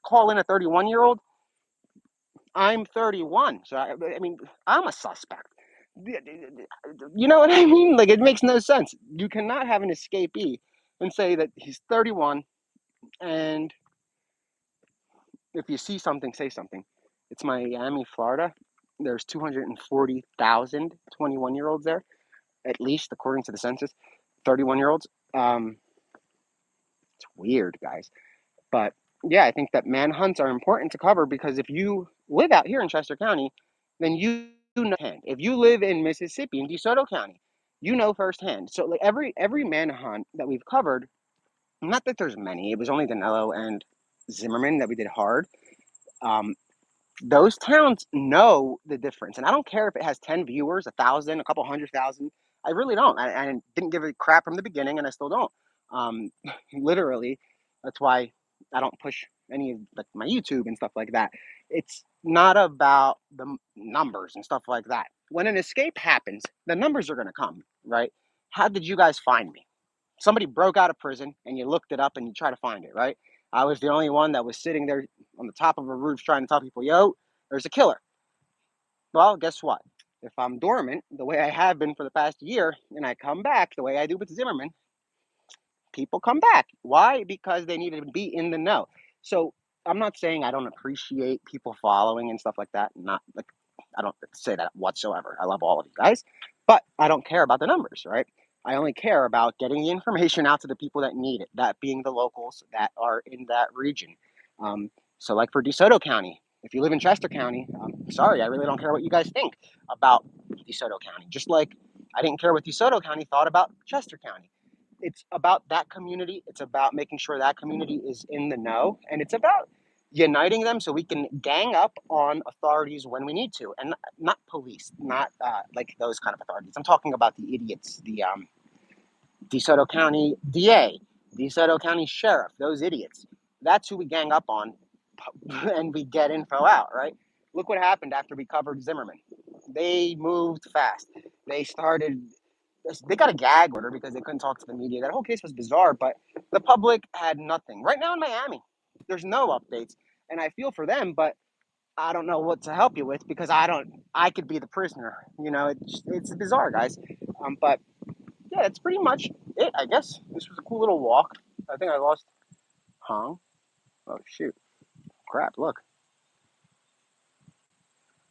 call in a 31-year-old? I'm 31, so I mean, I'm a suspect. You know what I mean? Like, it makes no sense. You cannot have an escapee and say that he's 31, and if you see something, say something. It's Miami, Florida. There's 240,000 21-year-olds there, at least according to the census. 31-year-olds. It's weird, guys. But yeah, I think that manhunts are important to cover because if you live out here in Chester County, then you know firsthand. If you live in Mississippi in DeSoto County, you know firsthand. So like every manhunt that we've covered, not that there's many, it was only Danelo and Zimmerman that we did hard. Um, those towns know the difference, and I don't care if it has 10 viewers, 1,000, a couple 100,000. I really don't. I didn't give a crap from the beginning, and I still don't. Literally, that's why I don't push any of like my YouTube and stuff like that. It's not about the numbers and stuff like that. When an escape happens, the numbers are going to come, right? How did you guys find me? Somebody broke out of prison and you looked it up and you try to find it, right? I was the only one that was sitting there on the top of a roof trying to tell people, yo, there's a killer. Well, guess what? If I'm dormant the way I have been for the past year and I come back the way I do with Zimmerman, people come back. Why? Because they need to be in the know. So I'm not saying I don't appreciate people following and stuff like that. Not like I don't say that whatsoever. I love all of you guys, but I don't care about the numbers, right? I only care about getting the information out to the people that need it, that being the locals that are in that region. So, like for DeSoto County, If you live in Chester County, sorry, I really don't care what you guys think about DeSoto County. Just like I didn't care what DeSoto County thought about Chester County. It's about that community. It's about making sure that community is in the know, and it's about uniting them so we can gang up on authorities when we need to, and not police, not like those kind of authorities. I'm talking about the idiots, the DeSoto County DA, DeSoto County Sheriff, those idiots. That's who we gang up on and we get info out, right? Look what happened after we covered Zimmerman. They moved fast. They got a gag order because they couldn't talk to the media. That whole case was bizarre, but the public had nothing. Right now in Miami, there's no updates. And I feel for them, but I don't know what to help you with because I could be the prisoner. It's bizarre, guys. But yeah, that's pretty much it, I guess. This was a cool little walk. I think I lost Hong. Oh, shoot. Crap, look.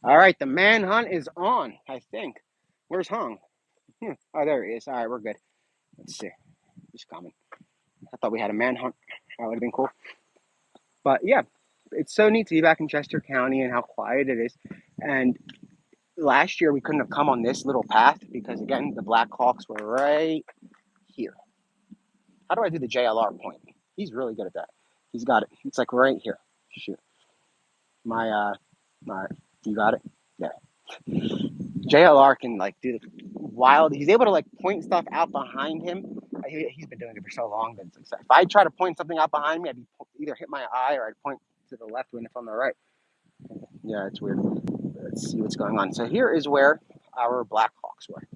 All right, the manhunt is on, I think. Where's Hong? Oh, there he is. All right, we're good. Let's see. He's coming. I thought we had a manhunt. That would have been cool. But yeah, it's so neat to be back in Chester County and how quiet it is. And last year we couldn't have come on this little path because, again, the Black Hawks were right here. How do I do the JLR point? He's really good at that. He's got it. It's like right here. Shoot. All right. You got it? Yeah. JLR can like do the wild. He's able to like point stuff out behind him. He's been doing it for so long that it's like, if I try to point something out behind me, I'd either hit my eye or I'd point to the left when it's on the right. Yeah, it's weird. Let's see what's going on. So here is where our Blackhawks were,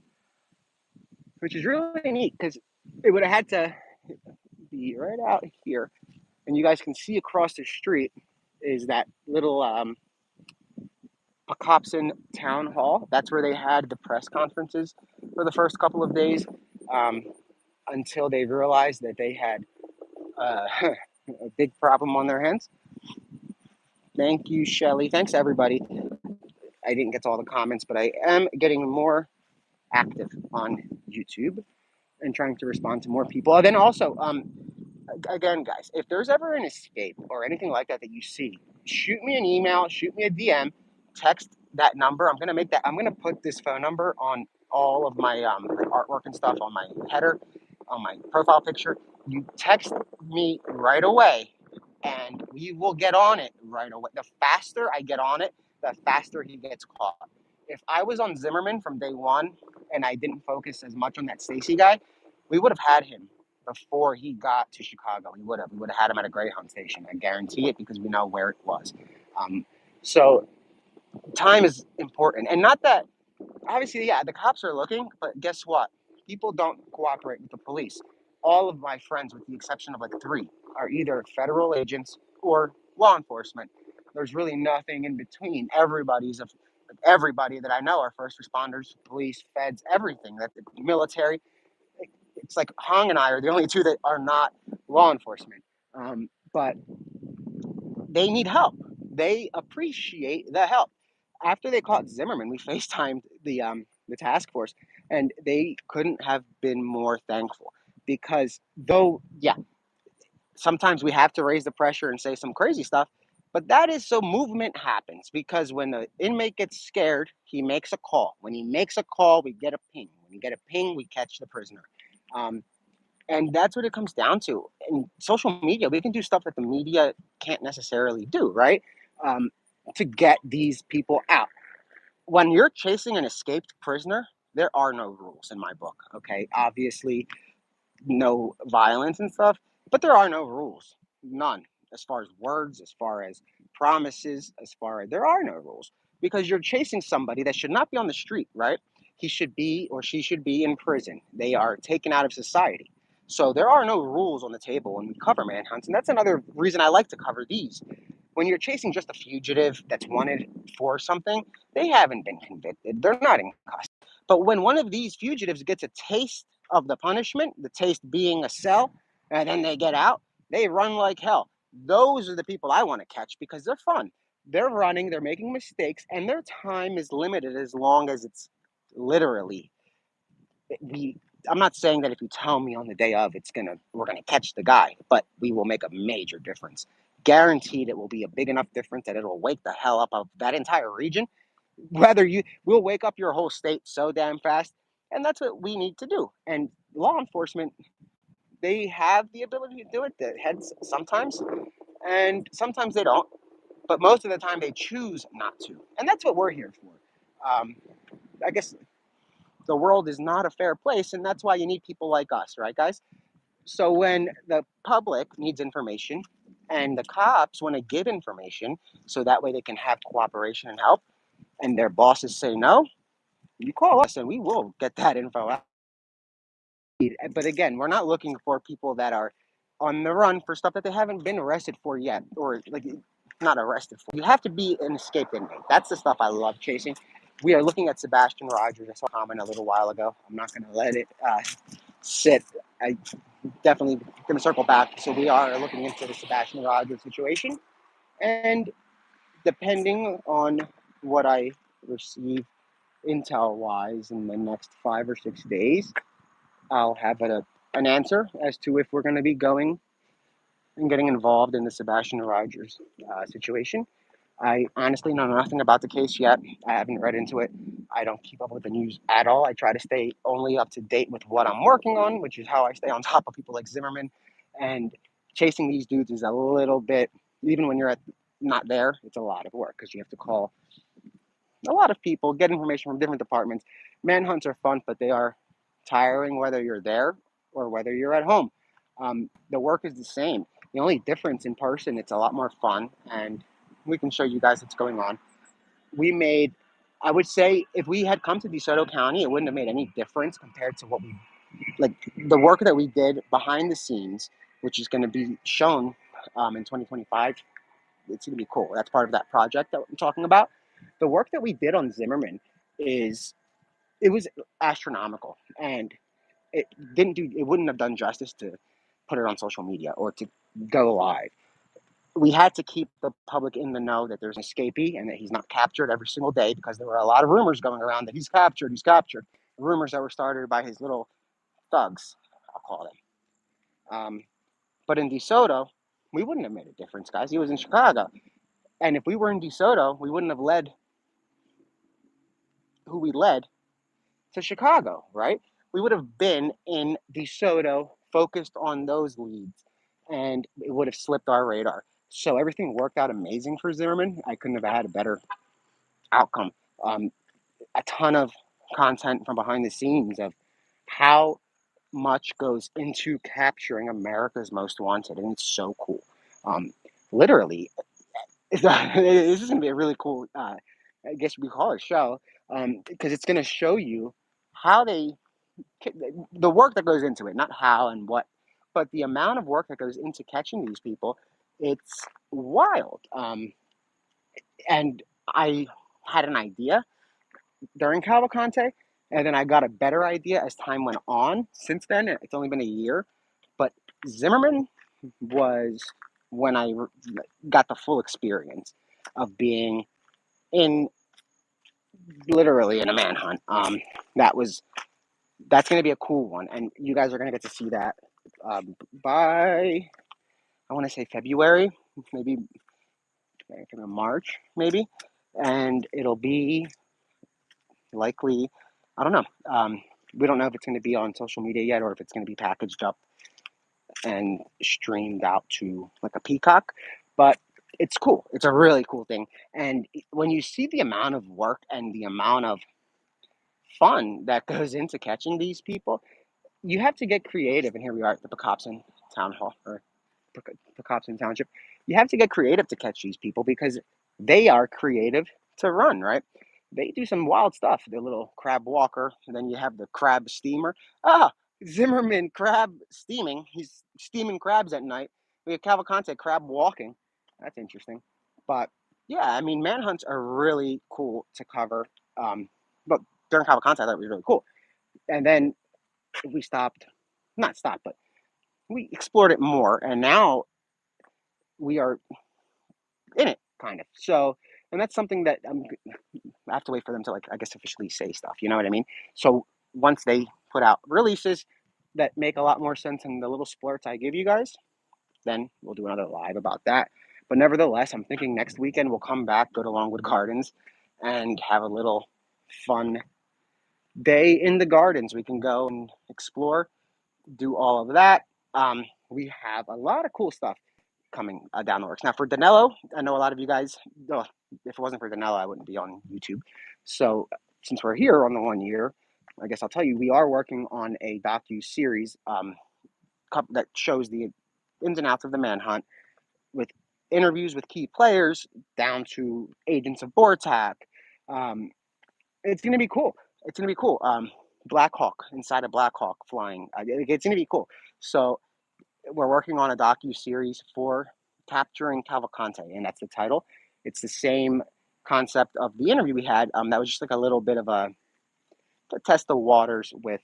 which is really neat because it would have had to be right out here, and you guys can see across the street is that little Pocopson Town Hall. That's where they had the press conferences for the first couple of days until they realized that they had a big problem on their hands. Thank you, Shelly. Thanks, everybody. I didn't get to all the comments, but I am getting more active on YouTube and trying to respond to more people. And then also, again, guys, if there's ever an escape or anything like that that you see, shoot me an email, shoot me a DM, text that number. I'm gonna put this phone number on all of my like artwork and stuff on my header, on my profile picture. You text me right away, and we will get on it right away. The faster I get on it, the faster he gets caught. If I was on Zimmerman from day one and I didn't focus as much on that Stacy guy, we would have had him before he got to Chicago. We would have had him at a Greyhound station. I guarantee it because we know where it was. So time is important, and not that obviously, yeah, the cops are looking, but guess what? People don't cooperate with the police. All of my friends, with the exception of like 3, are either federal agents or law enforcement. There's really nothing in between. Everybody that I know are first responders, police, feds, everything. That the military. It's like Hong and I are the only 2 that are not law enforcement. But they need help. They appreciate the help. After they caught Zimmerman, we FaceTimed the task force, and they couldn't have been more thankful because though, yeah, sometimes we have to raise the pressure and say some crazy stuff, but that is so movement happens because when the inmate gets scared, he makes a call. When he makes a call, we get a ping. When we get a ping, we catch the prisoner. And that's what it comes down to. In social media, we can do stuff that the media can't necessarily do, right? To get these people out. When you're chasing an escaped prisoner, there are no rules in my book, okay? Obviously, no violence and stuff, but there are no rules. None. As far as words, as far as promises, there are no rules because you're chasing somebody that should not be on the street, right? He should be or she should be in prison. They are taken out of society. So there are no rules on the table when we cover manhunts. And that's another reason I like to cover these. When you're chasing just a fugitive that's wanted for something, they haven't been convicted. They're not in custody. But when one of these fugitives gets a taste of the punishment, the taste being a cell, and then they get out, they run like hell. Those are the people I want to catch because they're fun. They're running, they're making mistakes, and their time is limited as long as it's literally I'm not saying that if you tell me on the day of we're gonna catch the guy, but we will make a major difference guaranteed it will be a big enough difference that it'll wake the hell up of that entire region. Whether you will wake up your whole state so damn fast, and that's what we need to do. And law enforcement, they have the ability to do it. The heads sometimes, and sometimes they don't. But most of the time, they choose not to, and that's what we're here for. I guess the world is not a fair place, and that's why you need people like us, right, guys? So when the public needs information and the cops want to give information so that way they can have cooperation and help, and their bosses say no, you call us and we will get that info out. But again, we're not looking for people that are on the run for stuff that they haven't been arrested for yet, or like not arrested for. You have to be an escaped inmate. That's the stuff I love chasing. We are looking at Sebastian Rogers. I saw a comment a little while ago. I'm not going to let it sit. I definitely going to circle back. So we are looking into the Sebastian Rogers situation, and depending on what I receive intel wise in the next 5 or 6 days, I'll have an answer as to if we're going to be going and getting involved in the Sebastian Rogers situation. I honestly know nothing about the case yet. I haven't read into it. I don't keep up with the news at all. I try to stay only up to date with what I'm working on, which is how I stay on top of people like Zimmerman. And chasing these dudes is a little bit, even when you're not there, it's a lot of work because you have to call a lot of people, get information from different departments. Manhunts are fun, but they are tiring whether you're there or whether you're at home. The work is the same. The only difference in person, it's a lot more fun, and we can show you guys what's going on. We made, I would say, if we had come to DeSoto County, it wouldn't have made any difference compared to what we, like the work that we did behind the scenes, which is going to be shown in 2025. It's going to be cool. That's part of that project that I'm talking about. The work that we did on Zimmerman it was astronomical, and it wouldn't have done justice to put it on social media or to go live. We had to keep the public in the know that there's an escapee and that he's not captured every single day, because there were a lot of rumors going around that he's captured. Rumors that were started by his little thugs, I'll call them. But in DeSoto, we wouldn't have made a difference, guys. He was in Chicago. And if we were in DeSoto, we wouldn't have led who we led to Chicago, right? We would have been in DeSoto, focused on those leads, and it would have slipped our radar. So everything worked out amazing for Zimmerman. I couldn't have had a better outcome. A ton of content from behind the scenes of how much goes into capturing America's Most Wanted, and it's so cool. Literally, this is going to be a really cool, I guess we call it a show, because it's going to show you how the work that goes into it, not how and what, but the amount of work that goes into catching these people. It's wild. And I had an idea during Cavalcante, and then I got a better idea as time went on. Since then, it's only been a year, but Zimmerman was when I got the full experience of being in literally in a manhunt. That was that's going to be a cool one, and you guys are going to get to see that by I want to say February, maybe March, maybe, and it'll be likely. I don't know. We don't know if it's going to be on social media yet, or if it's going to be packaged up and streamed out to like a Peacock, but it's cool. It's a really cool thing, and when you see the amount of work and the amount of fun that goes into catching these people, you have to get creative. And here we are at the Pocopson Town Hall, or Pocopson Township. You have to get creative to catch these people because they are creative to run, right? They do some wild stuff. The little crab walker, and then you have the crab steamer. Ah, Zimmerman crab steaming. He's steaming crabs at night. We have Cavalcante crab walking. That's interesting. But yeah, I mean, manhunts are really cool to cover. But during Cavalcante, I thought it was really cool. And then we stopped, not stopped, but we explored it more, and now we are in it, kind of. So, and that's something that I have to wait for them to, like, I guess, officially say stuff. You know what I mean? So once they put out releases that make a lot more sense than the little splurts I give you guys, then we'll do another live about that. But nevertheless, I'm thinking next weekend we'll come back, go to Longwood Gardens, and have a little fun day in the gardens. We can go and explore, do all of that. We have a lot of cool stuff coming down the works. Now, for Danelo, I know a lot of you guys, oh, if it wasn't for Danelo, I wouldn't be on YouTube. So, since we're here on the 1 year, I guess I'll tell you, we are working on a docu-series that shows the ins and outs of the manhunt with interviews with key players down to agents of Bortak. It's going to be cool. It's going to be cool. Black Hawk, inside a Black Hawk flying. It's going to be cool. So we're working on a docu-series for capturing Cavalcante, and that's the title. It's the same concept of the interview we had. That was just like a little bit of to test the waters with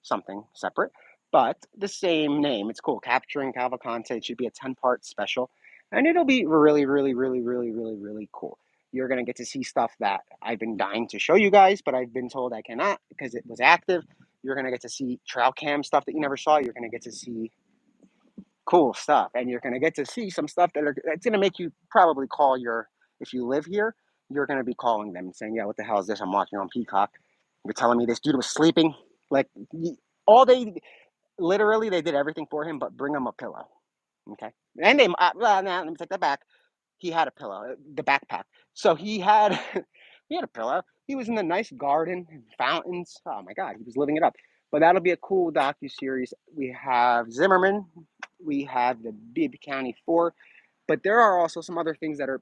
something separate, but the same name. It's cool. Capturing Cavalcante. It should be a 10-part special, and it'll be really, really, really, really, really, really cool. You're going to get to see stuff that I've been dying to show you guys, but I've been told I cannot because it was active. You're going to get to see trail cam stuff that you never saw. You're going to get to see cool stuff, and you're going to get to see some stuff that's going to make you probably call if you live here, you're going to be calling them and saying, yeah, what the hell is this I'm watching on Peacock? You're telling me this dude was sleeping? Like, all literally they did everything for him but bring him a pillow. Okay, and well, now let me take that back. He had a pillow, the backpack. So he had he had a pillow. He was in the nice garden, fountains. Oh my God, he was living it up. But that'll be a cool docu-series. We have Zimmerman, we have the Bibb County Four, but there are also some other things that are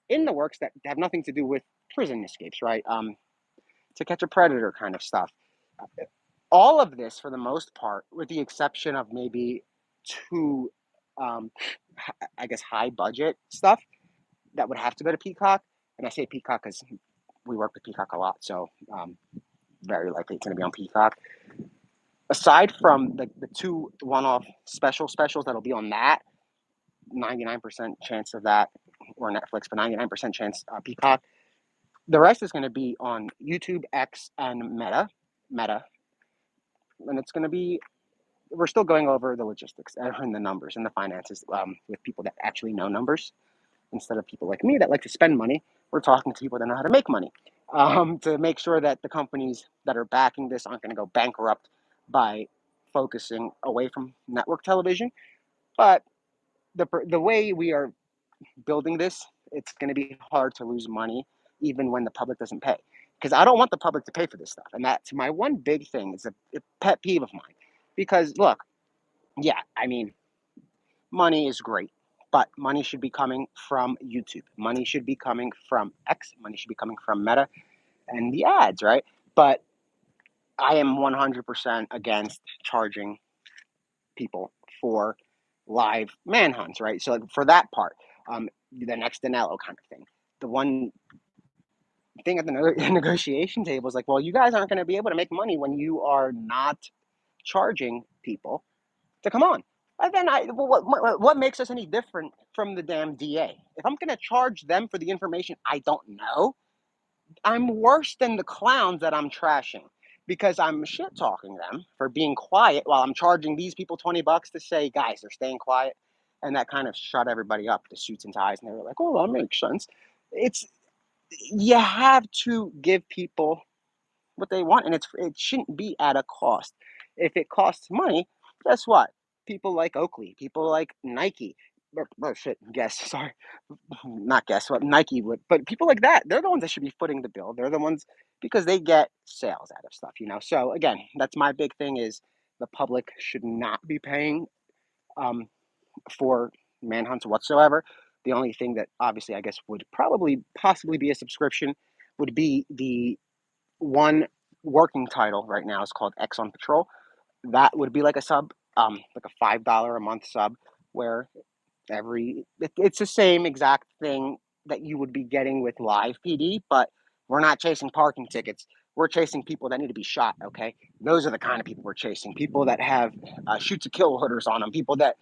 in the works that have nothing to do with prison escapes, right? To Catch a Predator kind of stuff. All of this, for the most part, with the exception of maybe two, I guess, high budget stuff that would have to go to Peacock. And I say Peacock because we work with Peacock a lot, so very likely it's going to be on Peacock. Aside from the two one-off specials that'll be on that, 99% chance of that, or Netflix, but 99% chance Peacock. The rest is going to be on YouTube, X, and Meta, and it's going to be. We're still going over the logistics and the numbers and the finances with people that actually know numbers instead of people like me that like to spend money. We're talking to people that know how to make money to make sure that the companies that are backing this aren't going to go bankrupt by focusing away from network television. But the way we are building this, it's going to be hard to lose money even when the public doesn't pay. Because I don't want the public to pay for this stuff. And that's my one big thing. It's a pet peeve of mine. Because look, yeah, I mean, money is great, but money should be coming from YouTube. Money should be coming from X. Money should be coming from Meta and the ads, right? But I am 100% against charging people for live manhunts, right? So for that part, the next Danelo kind of thing. The one thing at the negotiation table is like, well, you guys aren't going to be able to make money when you are not charging people to come on. And then what makes us any different from the damn DA? If I'm going to charge them for the information I don't know, I'm worse than the clowns that I'm trashing because I'm shit talking them for being quiet while I'm charging these people $20 to say, guys, they're staying quiet. And that kind of shut everybody up, the suits and ties. And they were like, oh, that makes sense. You have to give people what they want, and it shouldn't be at a cost. If it costs money, guess what? People like Oakley, people like Nike, sorry, not guess what Nike would, but people like that, they're the ones that should be footing the bill. They're the ones because they get sales out of stuff, So again, that's my big thing is the public should not be paying for manhunts whatsoever. The only thing that obviously I guess would probably possibly be a subscription would be the one working title right now is called X on Patrol. That would be like a sub, like a $5 a month sub, where it's the same exact thing that you would be getting with live PD, but we're not chasing parking tickets. We're chasing people that need to be shot. Okay, those are the kind of people we're chasing. People that have shoot to kill orders on them. People that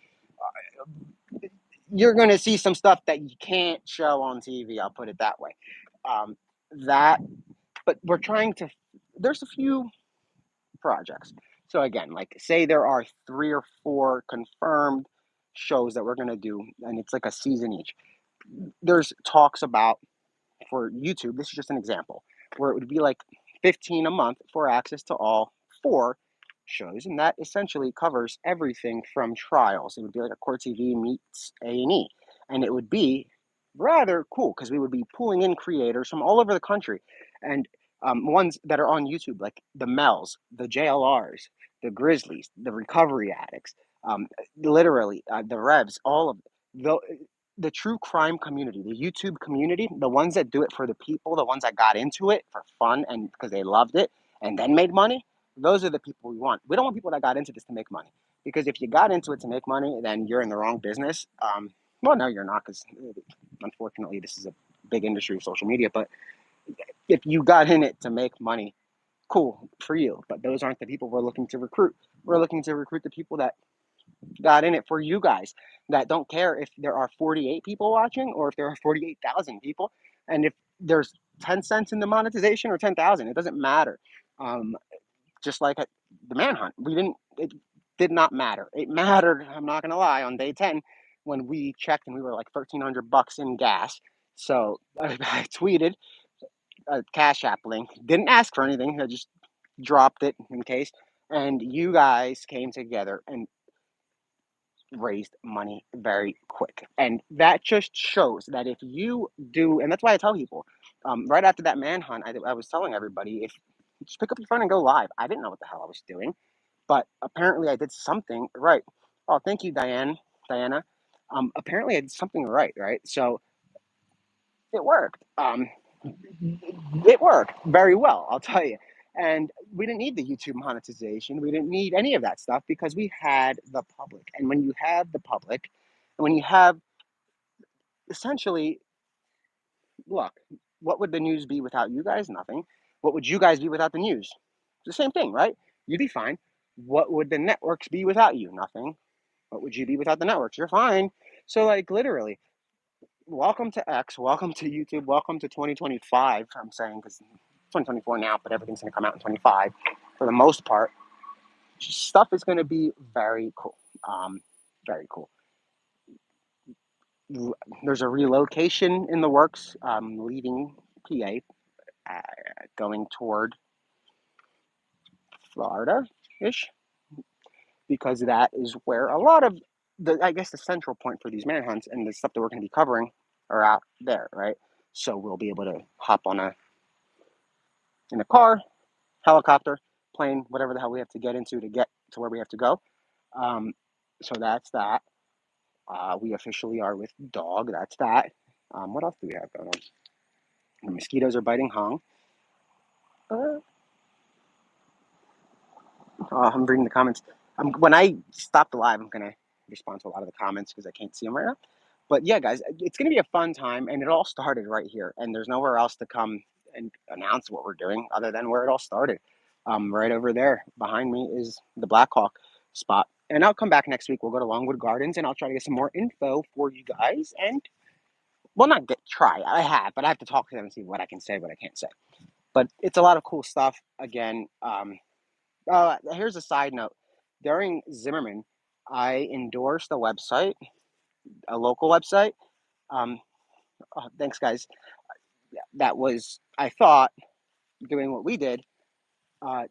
you're going to see some stuff that you can't show on TV. I'll put it that way. That, but we're trying to. There's a few projects. So again, like say there are 3 or 4 confirmed shows that we're gonna do, and it's like a season each. There's talks about for YouTube, this is just an example, where it would be like 15 a month for access to all four shows, and that essentially covers everything from trials. It would be like a Court TV meets A&E, and it would be rather cool because we would be pulling in creators from all over the country, and ones that are on YouTube, like the Mel's, the JLRs, the Grizzlies, the Recovery Addicts, um, literally the Revs, all of the true crime community, the YouTube community, the ones that do it for the people, the ones that got into it for fun and because they loved it and then made money, those are the people we want. We don't want people that got into this to make money. Because if you got into it to make money, then you're in the wrong business. Well, no, you're not, because unfortunately, this is a big industry of social media. But if you got in it to make money, cool for you. But those aren't the people we're looking to recruit. We're looking to recruit the people that got in it for you guys, that don't care if there are 48 people watching or if there are 48,000 people. And if there's 10 cents in the monetization or 10,000, it doesn't matter. Um, just like at the manhunt, it did not matter. It mattered, I'm not going to lie, on day 10 when we checked and we were like $1,300 in gas. So I tweeted a Cash App link, didn't ask for anything, I just dropped it in case. And you guys came together and raised money very quick. And that just shows that if you do, and that's why I tell people, right after that manhunt, I was telling everybody, if just pick up your phone and go live. I didn't know what the hell I was doing, but apparently I did something right. Oh, thank you, Diana. Apparently I did something right, right? So it worked. It worked very well, I'll tell you. And we didn't need the YouTube monetization. We didn't need any of that stuff because we had the public. And when you have the public, and when you have essentially, look, what would the news be without you guys? Nothing. What would you guys be without the news? It's the same thing, right? You'd be fine. What would the networks be without you? Nothing. What would you be without the networks? You're fine. So, like, literally, welcome to X, welcome to YouTube, welcome to 2025. I'm saying because 2024 now, but everything's going to come out in 25 for the most part. Stuff is going to be very cool. Very cool. There's a relocation in the works, leaving PA, going toward Florida ish, because that is where a lot of I guess, the central point for these manhunts and the stuff that we're going to be covering are out there, right? So we'll be able to hop on in a car, helicopter, plane, whatever the hell we have to get into to get to where we have to go. Um, so that's that. We officially are with dog. That's that. What else do we have going on? The mosquitoes are biting Hong. Uh, I'm reading the comments. When I stop the live, I'm going to respond to a lot of the comments because I can't see them right now. But yeah, guys, it's going to be a fun time, and it all started right here. And there's nowhere else to come and announce what we're doing other than where it all started. Right over there behind me is the Black Hawk spot. And I'll come back next week. We'll go to Longwood Gardens, and I'll try to get some more info for you guys. And, well, not try. I have, but I have to talk to them and see what I can say, what I can't say. But it's a lot of cool stuff. Again, here's a side note. During Zimmerman, I endorsed a website, a local website. Um, thanks, guys. That was, I thought, doing what we did.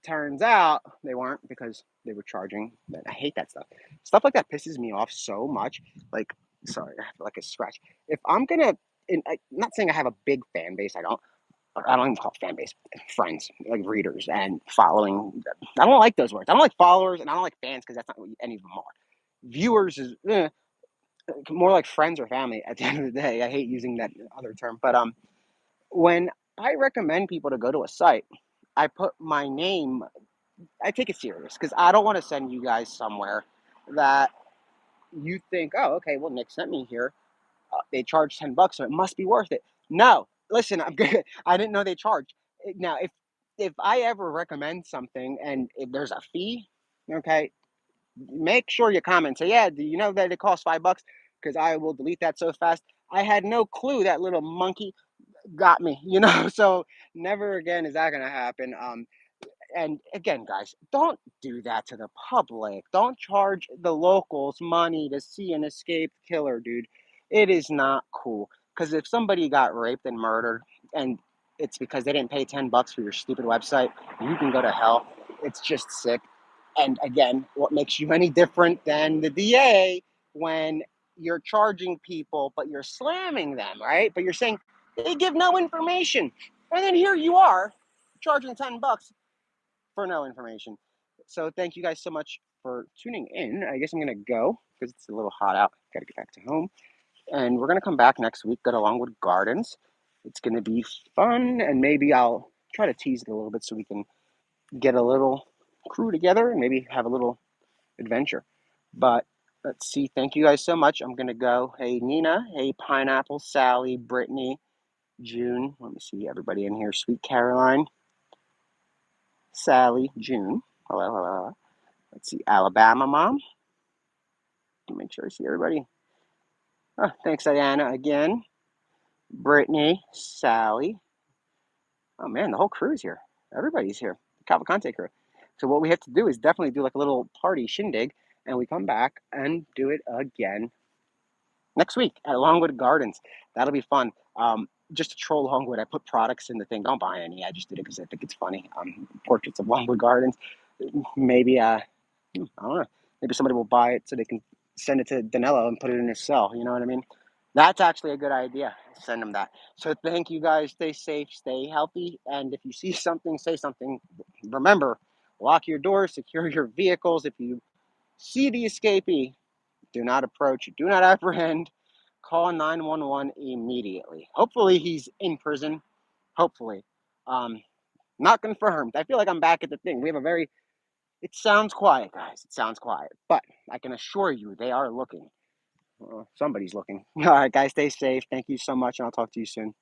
Turns out they weren't because they were charging. I hate that stuff. Stuff like that pisses me off so much. Like, sorry, I have like a scratch. If I'm gonna, I'm not saying I have a big fan base. I don't even call it fan base. Friends, like readers and following. I don't like those words. I don't like followers and I don't like fans because that's not what any of them are. Viewers is more like friends or family at the end of the day. I hate using that other term, but when I recommend people to go to a site, I put my name. I take it serious because I don't want to send you guys somewhere that you think, oh, okay, well, Nick sent me here. They charge $10, so it must be worth it. No, listen, I'm good. I didn't know they charge. Now, if I ever recommend something and if there's a fee, okay, make sure you comment. Say, yeah, do you know that it costs $5? Because I will delete that so fast. I had no clue that little monkey got me, So never again is that gonna happen. And again, guys, don't do that to the public. Don't charge the locals money to see an escaped killer, dude. It is not cool. Because if somebody got raped and murdered and it's because they didn't pay $10 for your stupid website, you can go to hell. It's just sick. And again, what makes you any different than the DA when you're charging people, but you're slamming them, right? But you're saying they give no information. And then here you are charging $10 for no information. So thank you guys so much for tuning in. I guess I'm going to go because it's a little hot out. Got to get back to home. And we're going to come back next week, go to Longwood Gardens. It's going to be fun, and maybe I'll try to tease it a little bit so we can get a little crew together and maybe have a little adventure. But let's see. Thank you guys so much. I'm going to go. Hey, Nina. Hey, Pineapple, Sally, Brittany, June. Let me see everybody in here. Sweet Caroline, Sally, June. Hello, hello, hello. Let's see. Alabama Mom. Make sure I see everybody. Oh, thanks, Diana, again. Brittany, Sally. Oh, man, the whole crew's here. Everybody's here. The Cavalcante crew. So what we have to do is definitely do like a little party shindig, and we come back and do it again next week at Longwood Gardens. That'll be fun. Just to troll Longwood, I put products in the thing. Don't buy any. I just did it because I think it's funny. Portraits of Longwood Gardens. Maybe, I don't know. Maybe somebody will buy it so they can send it to Danelo and put it in his cell. You know what I mean? That's actually a good idea. Send them that. So thank you guys. Stay safe, stay healthy. And if you see something, say something. Remember, lock your doors, secure your vehicles. If you see the escapee, do not approach, do not apprehend. Call 911 immediately. Hopefully he's in prison. Hopefully. Not confirmed. I feel like I'm back at the thing. We have a very, it sounds quiet, guys. It sounds quiet. But I can assure you they are looking. Somebody's looking. All right, guys, stay safe. Thank you so much, and I'll talk to you soon.